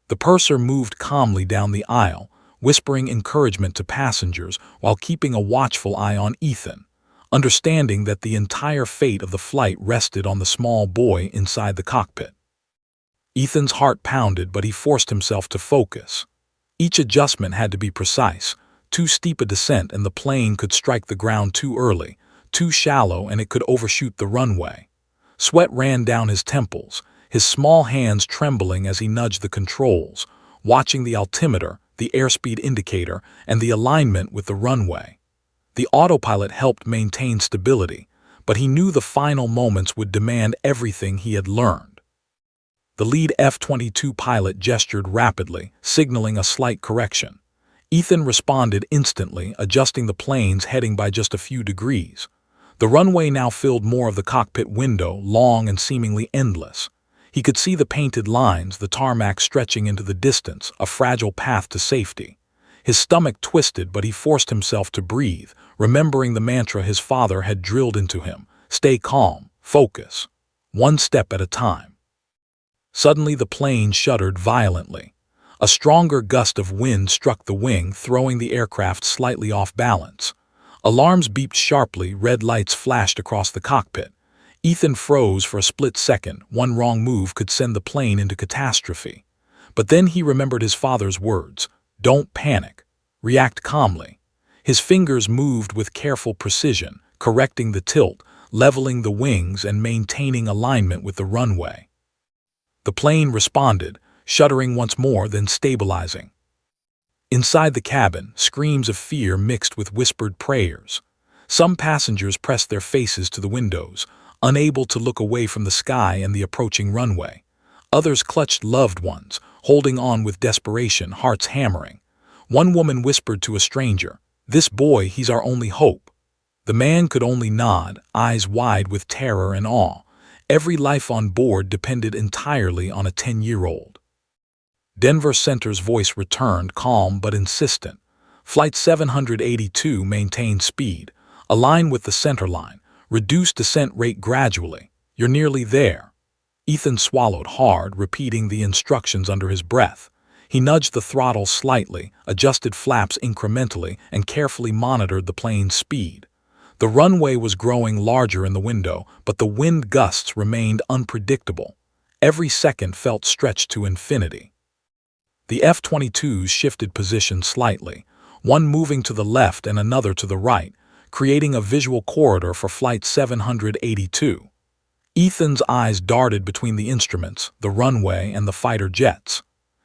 The purser moved calmly down the aisle, whispering encouragement to passengers while keeping a watchful eye on Ethan, understanding that the entire fate of the flight rested on the small boy inside the cockpit. Ethan's heart pounded, but he forced himself to focus. Each adjustment had to be precise. Too steep a descent and the plane could strike the ground too early, too shallow and it could overshoot the runway. Sweat ran down his temples, his small hands trembling as he nudged the controls, watching the altimeter, the airspeed indicator, and the alignment with the runway. The autopilot helped maintain stability, but he knew the final moments would demand everything he had learned. The lead F-22 pilot gestured rapidly, signaling a slight correction. Ethan responded instantly, adjusting the plane's heading by just a few degrees. The runway now filled more of the cockpit window, long and seemingly endless. He could see the painted lines, the tarmac stretching into the distance, a fragile path to safety. His stomach twisted, but he forced himself to breathe, remembering the mantra his father had drilled into him: stay calm, focus, one step at a time. Suddenly the plane shuddered violently. A stronger gust of wind struck the wing, throwing the aircraft slightly off balance. Alarms beeped sharply, red lights flashed across the cockpit. Ethan froze for a split second. One wrong move could send the plane into catastrophe. But then he remembered his father's words: don't panic, react calmly. His fingers moved with careful precision, correcting the tilt, leveling the wings, and maintaining alignment with the runway. The plane responded, shuddering once more, then stabilizing. Inside the cabin, screams of fear mixed with whispered prayers. Some passengers pressed their faces to the windows, unable to look away from the sky and the approaching runway. Others clutched loved ones, holding on with desperation, hearts hammering. One woman whispered to a stranger, "This boy, he's our only hope." The man could only nod, eyes wide with terror and awe. Every life on board depended entirely on a 10-year-old. Denver Center's voice returned, calm but insistent. Flight 782 maintained speed. Align with the center line. Reduce descent rate gradually. You're nearly there. Ethan swallowed hard, repeating the instructions under his breath. He nudged the throttle slightly, adjusted flaps incrementally, and carefully monitored the plane's speed. The runway was growing larger in the window, but the wind gusts remained unpredictable. Every second felt stretched to infinity. The F-22s shifted position slightly, one moving to the left and another to the right, creating a visual corridor for Flight 782. Ethan's eyes darted between the instruments, the runway, and the fighter jets.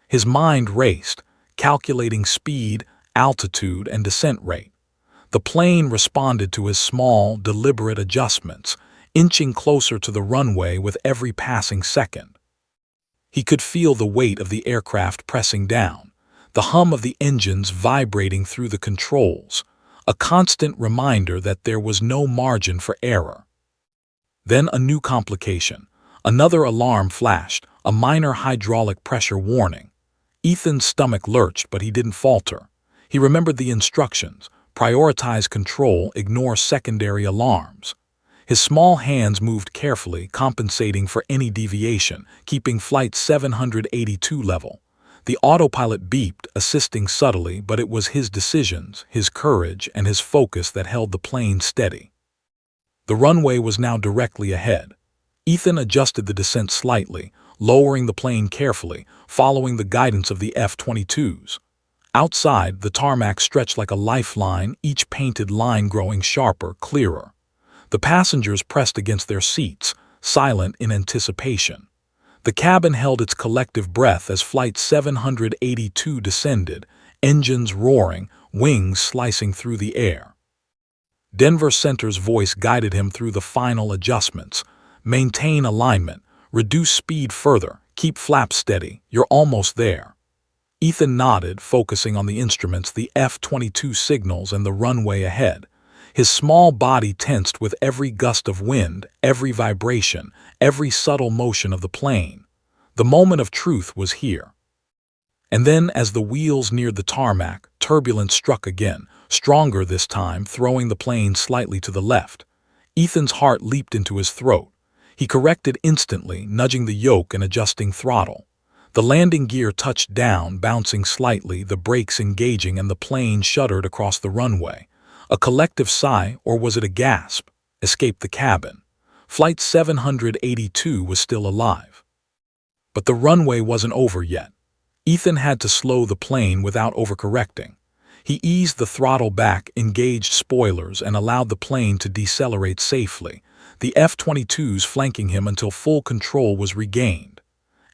His mind raced, calculating speed, altitude, and descent rate. The plane responded to his small, deliberate adjustments, inching closer to the runway with every passing second. He could feel the weight of the aircraft pressing down, the hum of the engines vibrating through the controls, a constant reminder that there was no margin for error. Then a new complication. Another alarm flashed, a minor hydraulic pressure warning. Ethan's stomach lurched, but he didn't falter. He remembered the instructions: prioritize control, ignore secondary alarms. His small hands moved carefully, compensating for any deviation, keeping Flight 782 level. The autopilot beeped, assisting subtly, but it was his decisions, his courage, and his focus that held the plane steady. The runway was now directly ahead. Ethan adjusted the descent slightly, lowering the plane carefully, following the guidance of the F-22s. Outside, the tarmac stretched like a lifeline, each painted line growing sharper, clearer. The passengers pressed against their seats, silent in anticipation. The cabin held its collective breath as Flight 782 descended, engines roaring, wings slicing through the air. Denver Center's voice guided him through the final adjustments. Maintain alignment, reduce speed further, keep flaps steady, you're almost there. Ethan nodded, focusing on the instruments, the F-22 signals and the runway ahead. His small body tensed with every gust of wind, every vibration, every subtle motion of the plane. The moment of truth was here. And then, as the wheels neared the tarmac, turbulence struck again, stronger this time, throwing the plane slightly to the left. Ethan's heart leaped into his throat. He corrected instantly, nudging the yoke and adjusting throttle. The landing gear touched down, bouncing slightly, the brakes engaging, and the plane shuddered across the runway. A collective sigh, or was it a gasp, escaped the cabin. Flight 782 was still alive. But the runway wasn't over yet. Ethan had to slow the plane without overcorrecting. He eased the throttle back, engaged spoilers, and allowed the plane to decelerate safely, the F-22s flanking him until full control was regained.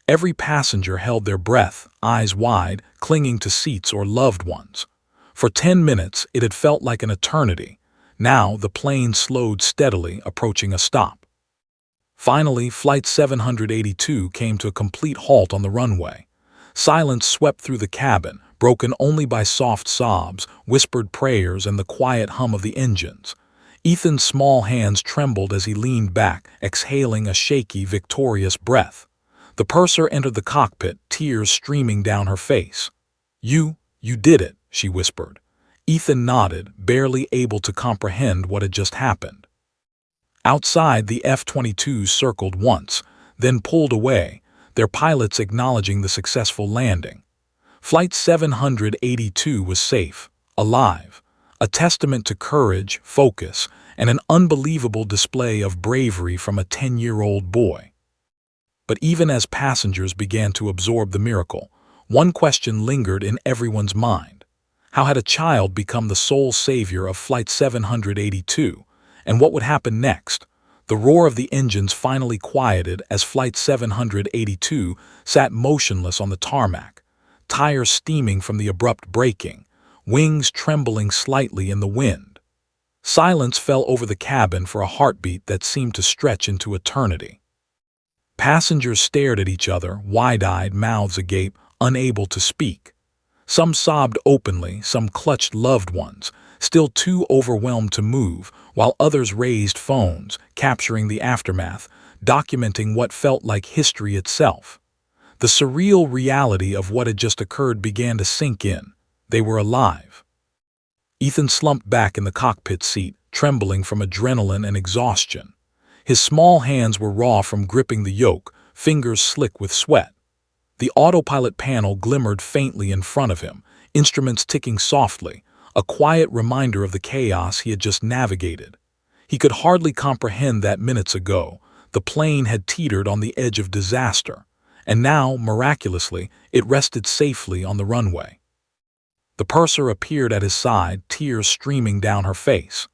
Every passenger held their breath, eyes wide, clinging to seats or loved ones. For 10 minutes, it had felt like an eternity. Now, the plane slowed steadily, approaching a stop. Finally, Flight 782 came to a complete halt on the runway. Silence swept through the cabin, broken only by soft sobs, whispered prayers, and the quiet hum of the engines. Ethan's small hands trembled as he leaned back, exhaling a shaky, victorious breath. The purser entered the cockpit, tears streaming down her face. You did it," she whispered. Ethan nodded, barely able to comprehend what had just happened. Outside, the F-22s circled once, then pulled away, their pilots acknowledging the successful landing. Flight 782 was safe, alive, a testament to courage, focus, and an unbelievable display of bravery from a 10-year-old boy. But even as passengers began to absorb the miracle, one question lingered in everyone's mind. How had a child become the sole savior of Flight 782, and what would happen next? The roar of the engines finally quieted as Flight 782 sat motionless on the tarmac, tires steaming from the abrupt braking, wings trembling slightly in the wind. Silence fell over the cabin for a heartbeat that seemed to stretch into eternity. Passengers stared at each other, wide-eyed, mouths agape, unable to speak. Some sobbed openly, some clutched loved ones, still too overwhelmed to move, while others raised phones, capturing the aftermath, documenting what felt like history itself. The surreal reality of what had just occurred began to sink in. They were alive. Ethan slumped back in the cockpit seat, trembling from adrenaline and exhaustion. His small hands were raw from gripping the yoke, fingers slick with sweat. The autopilot panel glimmered faintly in front of him, instruments ticking softly, a quiet reminder of the chaos he had just navigated. He could hardly comprehend that minutes ago, the plane had teetered on the edge of disaster, and now, miraculously, it rested safely on the runway. The purser appeared at his side, tears streaming down her face.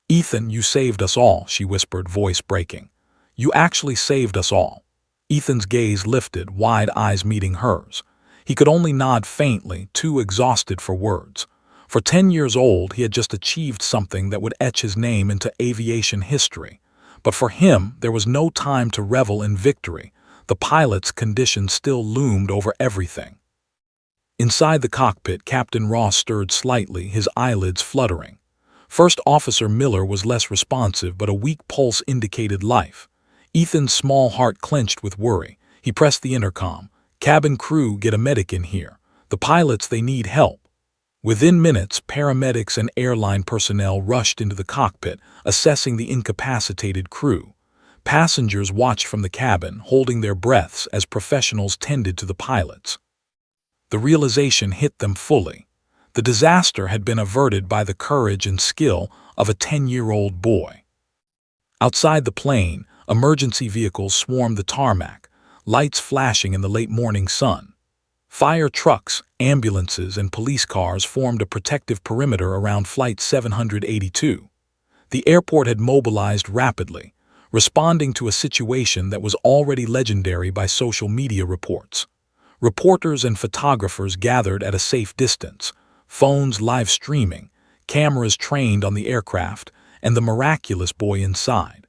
"Ethan, you saved us all," she whispered, voice breaking. "You actually saved us all." Ethan's gaze lifted, wide eyes meeting hers. He could only nod faintly, too exhausted for words. For 10 years old, he had just achieved something that would etch his name into aviation history. But for him, there was no time to revel in victory. The pilot's condition still loomed over everything. Inside the cockpit, Captain Ross stirred slightly, his eyelids fluttering. First Officer Miller was less responsive, but a weak pulse indicated life. Ethan's small heart clenched with worry. He pressed the intercom. "Cabin crew, get a medic in here. The pilots, they need help." Within minutes, paramedics and airline personnel rushed into the cockpit, assessing the incapacitated crew. Passengers watched from the cabin, holding their breaths as professionals tended to the pilots. The realization hit them fully. The disaster had been averted by the courage and skill of a 10-year-old boy. Outside the plane, emergency vehicles swarmed the tarmac, lights flashing in the late morning sun. Fire trucks, ambulances, and police cars formed a protective perimeter around Flight 782. The airport had mobilized rapidly, responding to a situation that was already legendary by social media reports. Reporters and photographers gathered at a safe distance, phones live streaming, cameras trained on the aircraft, and the miraculous boy inside.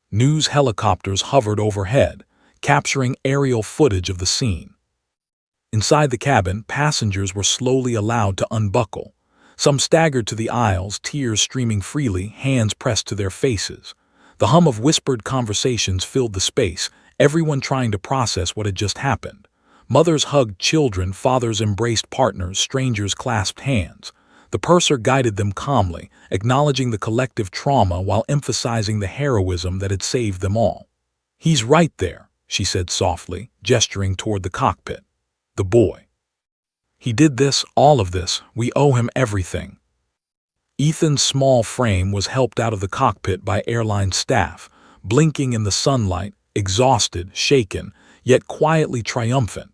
News helicopters hovered overhead, capturing aerial footage of the scene. Inside the cabin, passengers were slowly allowed to unbuckle. Some staggered to the aisles, tears streaming freely, hands pressed to their faces. The hum of whispered conversations filled the space, everyone trying to process what had just happened. Mothers hugged children, fathers embraced partners, strangers clasped hands. The purser guided them calmly, acknowledging the collective trauma while emphasizing the heroism that had saved them all. "He's right there," she said softly, gesturing toward the cockpit. "The boy. He did this, all of this, we owe him everything." Ethan's small frame was helped out of the cockpit by airline staff, blinking in the sunlight, exhausted, shaken, yet quietly triumphant.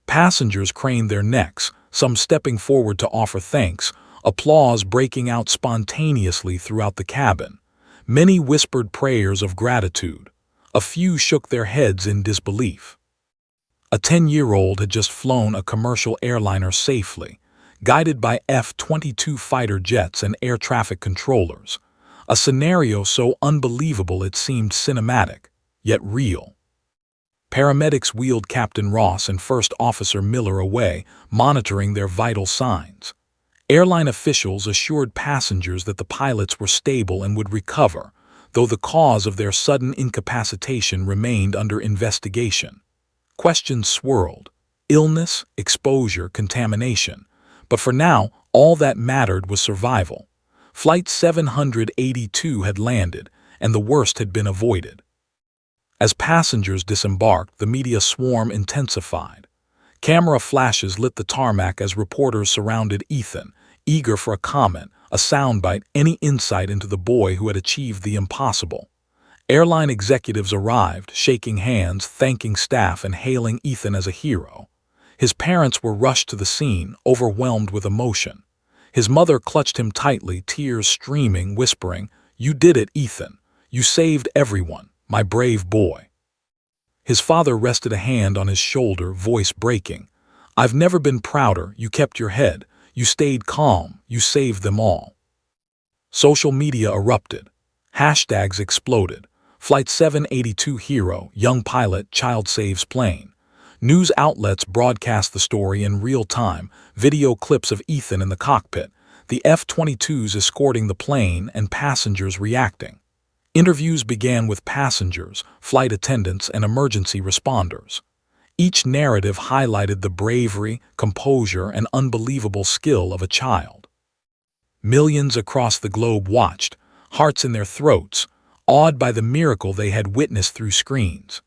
Passengers craned their necks, some stepping forward to offer thanks, applause breaking out spontaneously throughout the cabin. Many whispered prayers of gratitude. A few shook their heads in disbelief. A 10-year-old had just flown a commercial airliner safely, guided by F-22 fighter jets and air traffic controllers. A scenario so unbelievable it seemed cinematic, yet real. Paramedics wheeled Captain Ross and First Officer Miller away, monitoring their vital signs. Airline officials assured passengers that the pilots were stable and would recover, though the cause of their sudden incapacitation remained under investigation. Questions swirled: illness, exposure, contamination. But for now, all that mattered was survival. Flight 782 had landed, and the worst had been avoided. As passengers disembarked, the media swarm intensified. Camera flashes lit the tarmac as reporters surrounded Ethan, eager for a comment, a soundbite, any insight into the boy who had achieved the impossible. Airline executives arrived, shaking hands, thanking staff, and hailing Ethan as a hero. His parents were rushed to the scene, overwhelmed with emotion. His mother clutched him tightly, tears streaming, whispering, "You did it, Ethan. You saved everyone, my brave boy." His father rested a hand on his shoulder, voice breaking. "I've never been prouder. You kept your head. You stayed calm. You saved them all." Social media erupted. Hashtags exploded. Flight 782 hero, young pilot, child saves plane. News outlets broadcast the story in real time, video clips of Ethan in the cockpit, the F-22s escorting the plane, and passengers reacting. Interviews began with passengers, flight attendants, and emergency responders. Each narrative highlighted the bravery, composure, and unbelievable skill of a child. Millions across the globe watched, hearts in their throats, awed by the miracle they had witnessed through screens.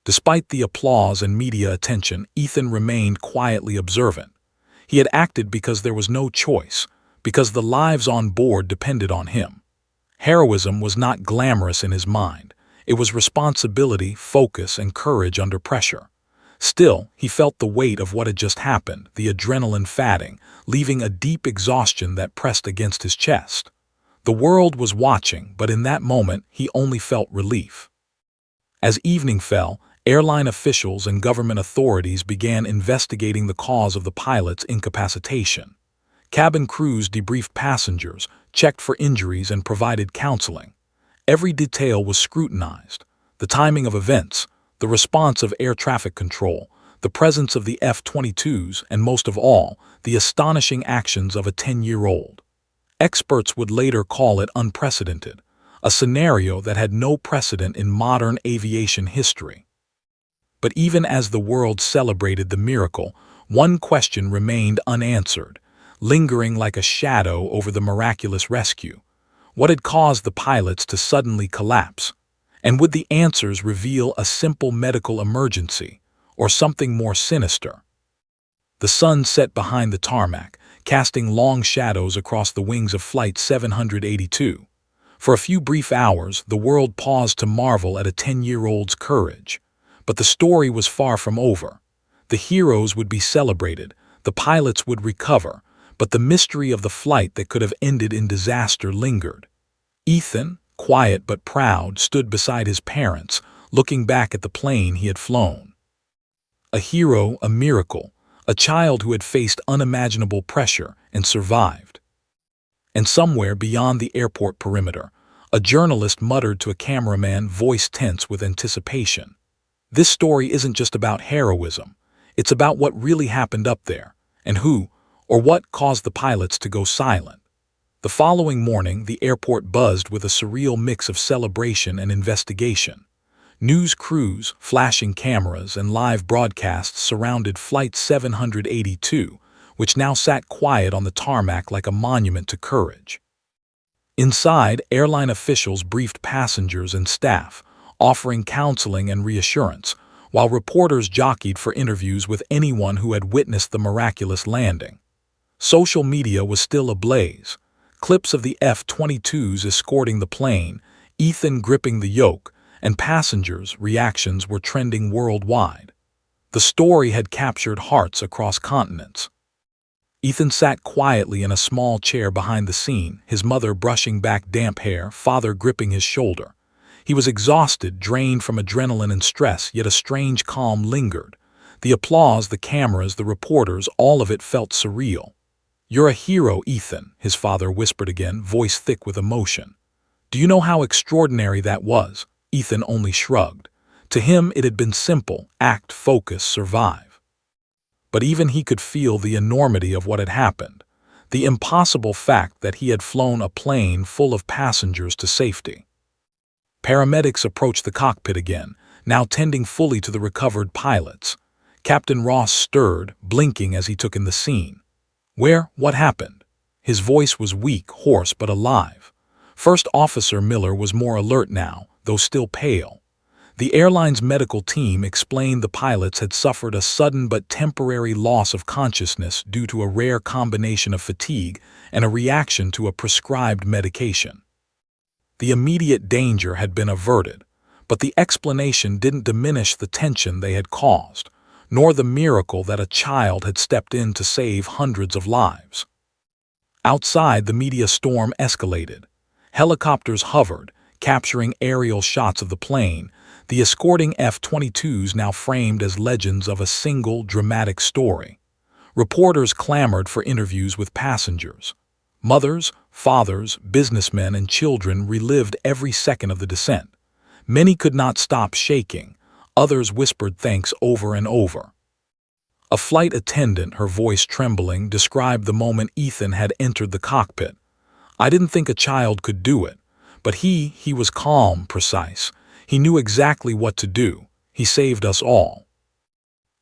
Despite the applause and media attention, Ethan remained quietly observant. He had acted because there was no choice, because the lives on board depended on him. Heroism was not glamorous in his mind. It was responsibility, focus, and courage under pressure. Still, he felt the weight of what had just happened, the adrenaline fatting, leaving a deep exhaustion that pressed against his chest. The world was watching, but in that moment, he only felt relief. As evening fell, airline officials and government authorities began investigating the cause of the pilot's incapacitation. Cabin crews debriefed passengers, checked for injuries, and provided counseling. Every detail was scrutinized: the timing of events, the response of air traffic control, the presence of the F-22s, and most of all, the astonishing actions of a 10-year-old. Experts would later call it unprecedented, a scenario that had no precedent in modern aviation history. But even as the world celebrated the miracle, one question remained unanswered, lingering like a shadow over the miraculous rescue. What had caused the pilots to suddenly collapse? And would the answers reveal a simple medical emergency, or something more sinister? The sun set behind the tarmac, casting long shadows across the wings of Flight 782. For a few brief hours, the world paused to marvel at a 10-year-old's courage. But the story was far from over. The heroes would be celebrated, the pilots would recover, but the mystery of the flight that could have ended in disaster lingered. Ethan, quiet but proud, stood beside his parents, looking back at the plane he had flown. A hero, a miracle, a child who had faced unimaginable pressure and survived. And somewhere beyond the airport perimeter, a journalist muttered to a cameraman, voice tense with anticipation. This story isn't just about heroism. It's about what really happened up there, and who, or what caused the pilots to go silent. The following morning, the airport buzzed with a surreal mix of celebration and investigation. News crews, flashing cameras, and live broadcasts surrounded Flight 782, which now sat quiet on the tarmac like a monument to courage. Inside, airline officials briefed passengers and staff, offering counseling and reassurance, while reporters jockeyed for interviews with anyone who had witnessed the miraculous landing. Social media was still ablaze. Clips of the F-22s escorting the plane, Ethan gripping the yoke, and passengers' reactions were trending worldwide. The story had captured hearts across continents. Ethan sat quietly in a small chair behind the scene, his mother brushing back damp hair, father gripping his shoulder. He was exhausted, drained from adrenaline and stress, yet a strange calm lingered. The applause, the cameras, the reporters, all of it felt surreal. "You're a hero, Ethan," his father whispered again, voice thick with emotion. "Do you know how extraordinary that was?" Ethan only shrugged. To him it had been simple: act, focus, survive. But even he could feel the enormity of what had happened, the impossible fact that he had flown a plane full of passengers to safety. Paramedics approached the cockpit again, now tending fully to the recovered pilots. Captain Ross stirred, blinking as he took in the scene. What happened?" His voice was weak, hoarse, but alive. First Officer Miller was more alert now, though still pale. The airline's medical team explained the pilots had suffered a sudden but temporary loss of consciousness due to a rare combination of fatigue and a reaction to a prescribed medication. The immediate danger had been averted, but the explanation didn't diminish the tension they had caused, nor the miracle that a child had stepped in to save hundreds of lives. Outside, the media storm escalated. Helicopters hovered, capturing aerial shots of the plane, the escorting F-22s now framed as legends of a single dramatic story. Reporters clamored for interviews with passengers. Mothers, fathers, businessmen, and children relived every second of the descent. Many could not stop shaking. Others whispered thanks over and over. A flight attendant, her voice trembling, described the moment Ethan had entered the cockpit. "I didn't think a child could do it, but he was calm, precise. He knew exactly what to do. He saved us all."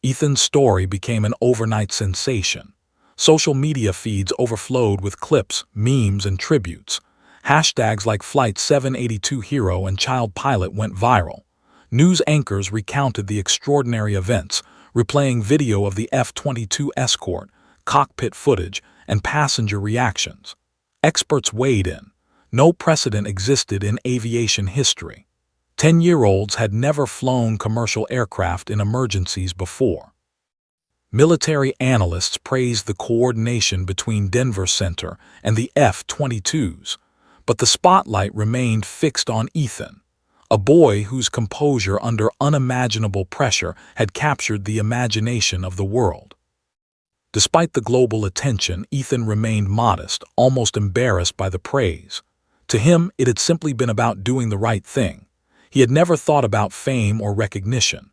Ethan's story became an overnight sensation. Social media feeds overflowed with clips, memes, and tributes. Hashtags like Flight 782 Hero and Child Pilot went viral. News anchors recounted the extraordinary events, replaying video of the F-22 escort, cockpit footage, and passenger reactions. Experts weighed in. No precedent existed in aviation history. 10-year-olds had never flown commercial aircraft in emergencies before. Military analysts praised the coordination between Denver Center and the F-22s, but the spotlight remained fixed on Ethan, a boy whose composure under unimaginable pressure had captured the imagination of the world. Despite the global attention, Ethan remained modest, almost embarrassed by the praise. To him, it had simply been about doing the right thing. He had never thought about fame or recognition.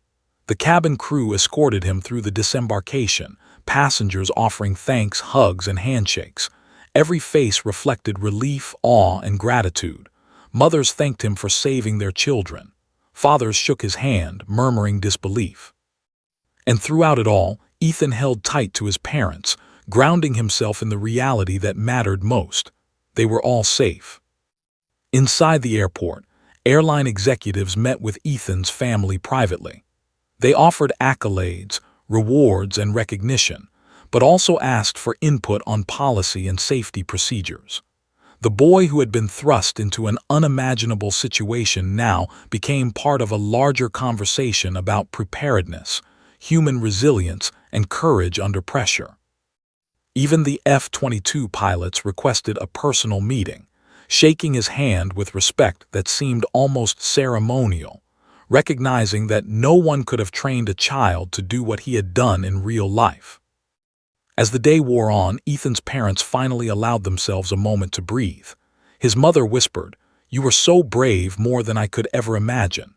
The cabin crew escorted him through the disembarkation, passengers offering thanks, hugs, and handshakes. Every face reflected relief, awe, and gratitude. Mothers thanked him for saving their children. Fathers shook his hand, murmuring disbelief. And throughout it all, Ethan held tight to his parents, grounding himself in the reality that mattered most. They were all safe. Inside the airport, airline executives met with Ethan's family privately. They offered accolades, rewards, and recognition, but also asked for input on policy and safety procedures. The boy who had been thrust into an unimaginable situation now became part of a larger conversation about preparedness, human resilience, and courage under pressure. Even the F-22 pilots requested a personal meeting, shaking his hand with respect that seemed almost ceremonial, recognizing that no one could have trained a child to do what he had done in real life. As the day wore on, Ethan's parents finally allowed themselves a moment to breathe. His mother whispered, "You were so brave, more than I could ever imagine."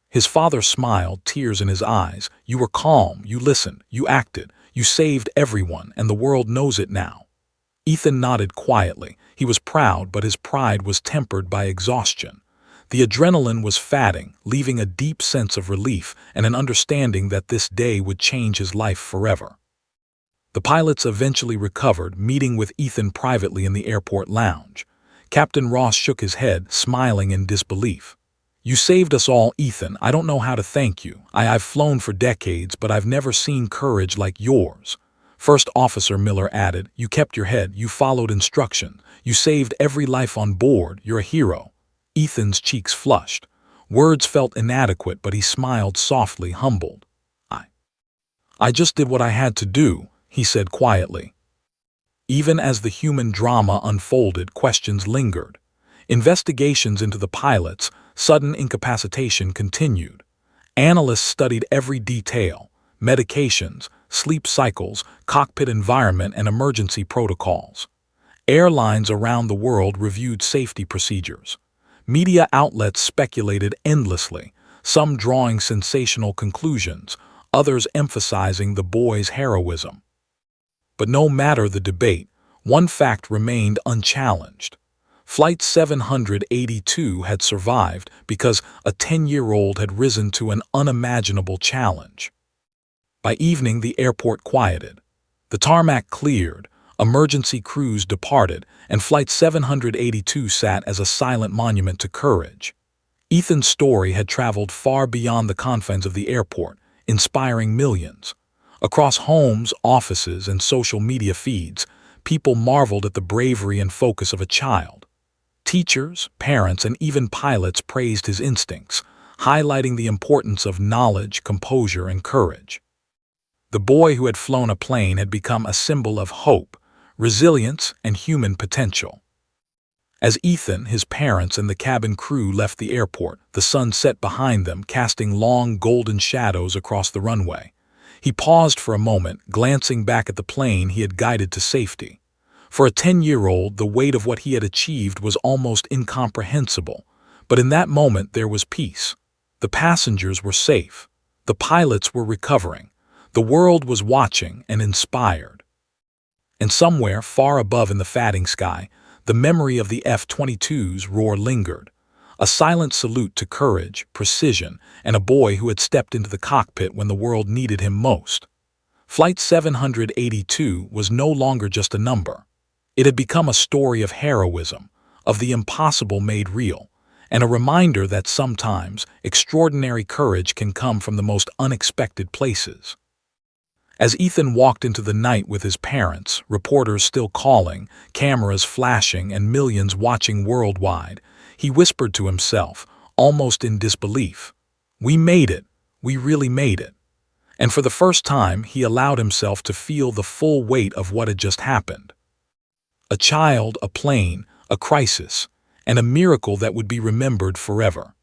His father smiled, tears in his eyes. "You were calm, you listened, you acted, you saved everyone, and the world knows it now." Ethan nodded quietly. He was proud, but his pride was tempered by exhaustion. The adrenaline was fatting, leaving a deep sense of relief and an understanding that this day would change his life forever. The pilots eventually recovered, meeting with Ethan privately in the airport lounge. Captain Ross shook his head, smiling in disbelief. "You saved us all, Ethan. I don't know how to thank you. I've flown for decades, but I've never seen courage like yours." First Officer Miller added, "You kept your head, you followed instruction, you saved every life on board, you're a hero." Ethan's cheeks flushed. Words felt inadequate, but he smiled softly, humbled. I just did what I had to do," he said quietly. Even as the human drama unfolded, questions lingered. Investigations into the pilots' sudden incapacitation continued. Analysts studied every detail: medications, sleep cycles, cockpit environment, and emergency protocols. Airlines around the world reviewed safety procedures. Media outlets speculated endlessly, some drawing sensational conclusions, others emphasizing the boy's heroism. But no matter the debate, one fact remained unchallenged. Flight 782 had survived because a 10-year-old had risen to an unimaginable challenge. By evening, the airport quieted. The tarmac cleared, emergency crews departed, and Flight 782 sat as a silent monument to courage. Ethan's story had traveled far beyond the confines of the airport, inspiring millions. Across homes, offices, and social media feeds, people marveled at the bravery and focus of a child. Teachers, parents, and even pilots praised his instincts, highlighting the importance of knowledge, composure, and courage. The boy who had flown a plane had become a symbol of hope, resilience, and human potential. As Ethan, his parents, and the cabin crew left the airport, the sun set behind them, casting long golden shadows across the runway. He paused for a moment, glancing back at the plane he had guided to safety. For a 10-year-old, the weight of what he had achieved was almost incomprehensible. But in that moment, there was peace. The passengers were safe. The pilots were recovering. The world was watching and inspired. And somewhere, far above in the fatting sky, the memory of the F-22's roar lingered. A silent salute to courage, precision, and a boy who had stepped into the cockpit when the world needed him most. Flight 782 was no longer just a number. It had become a story of heroism, of the impossible made real, and a reminder that sometimes extraordinary courage can come from the most unexpected places. As Ethan walked into the night with his parents, reporters still calling, cameras flashing, and millions watching worldwide, he whispered to himself, almost in disbelief, "We made it. We really made it." And for the first time, he allowed himself to feel the full weight of what had just happened. A child, a plane, a crisis, and a miracle that would be remembered forever.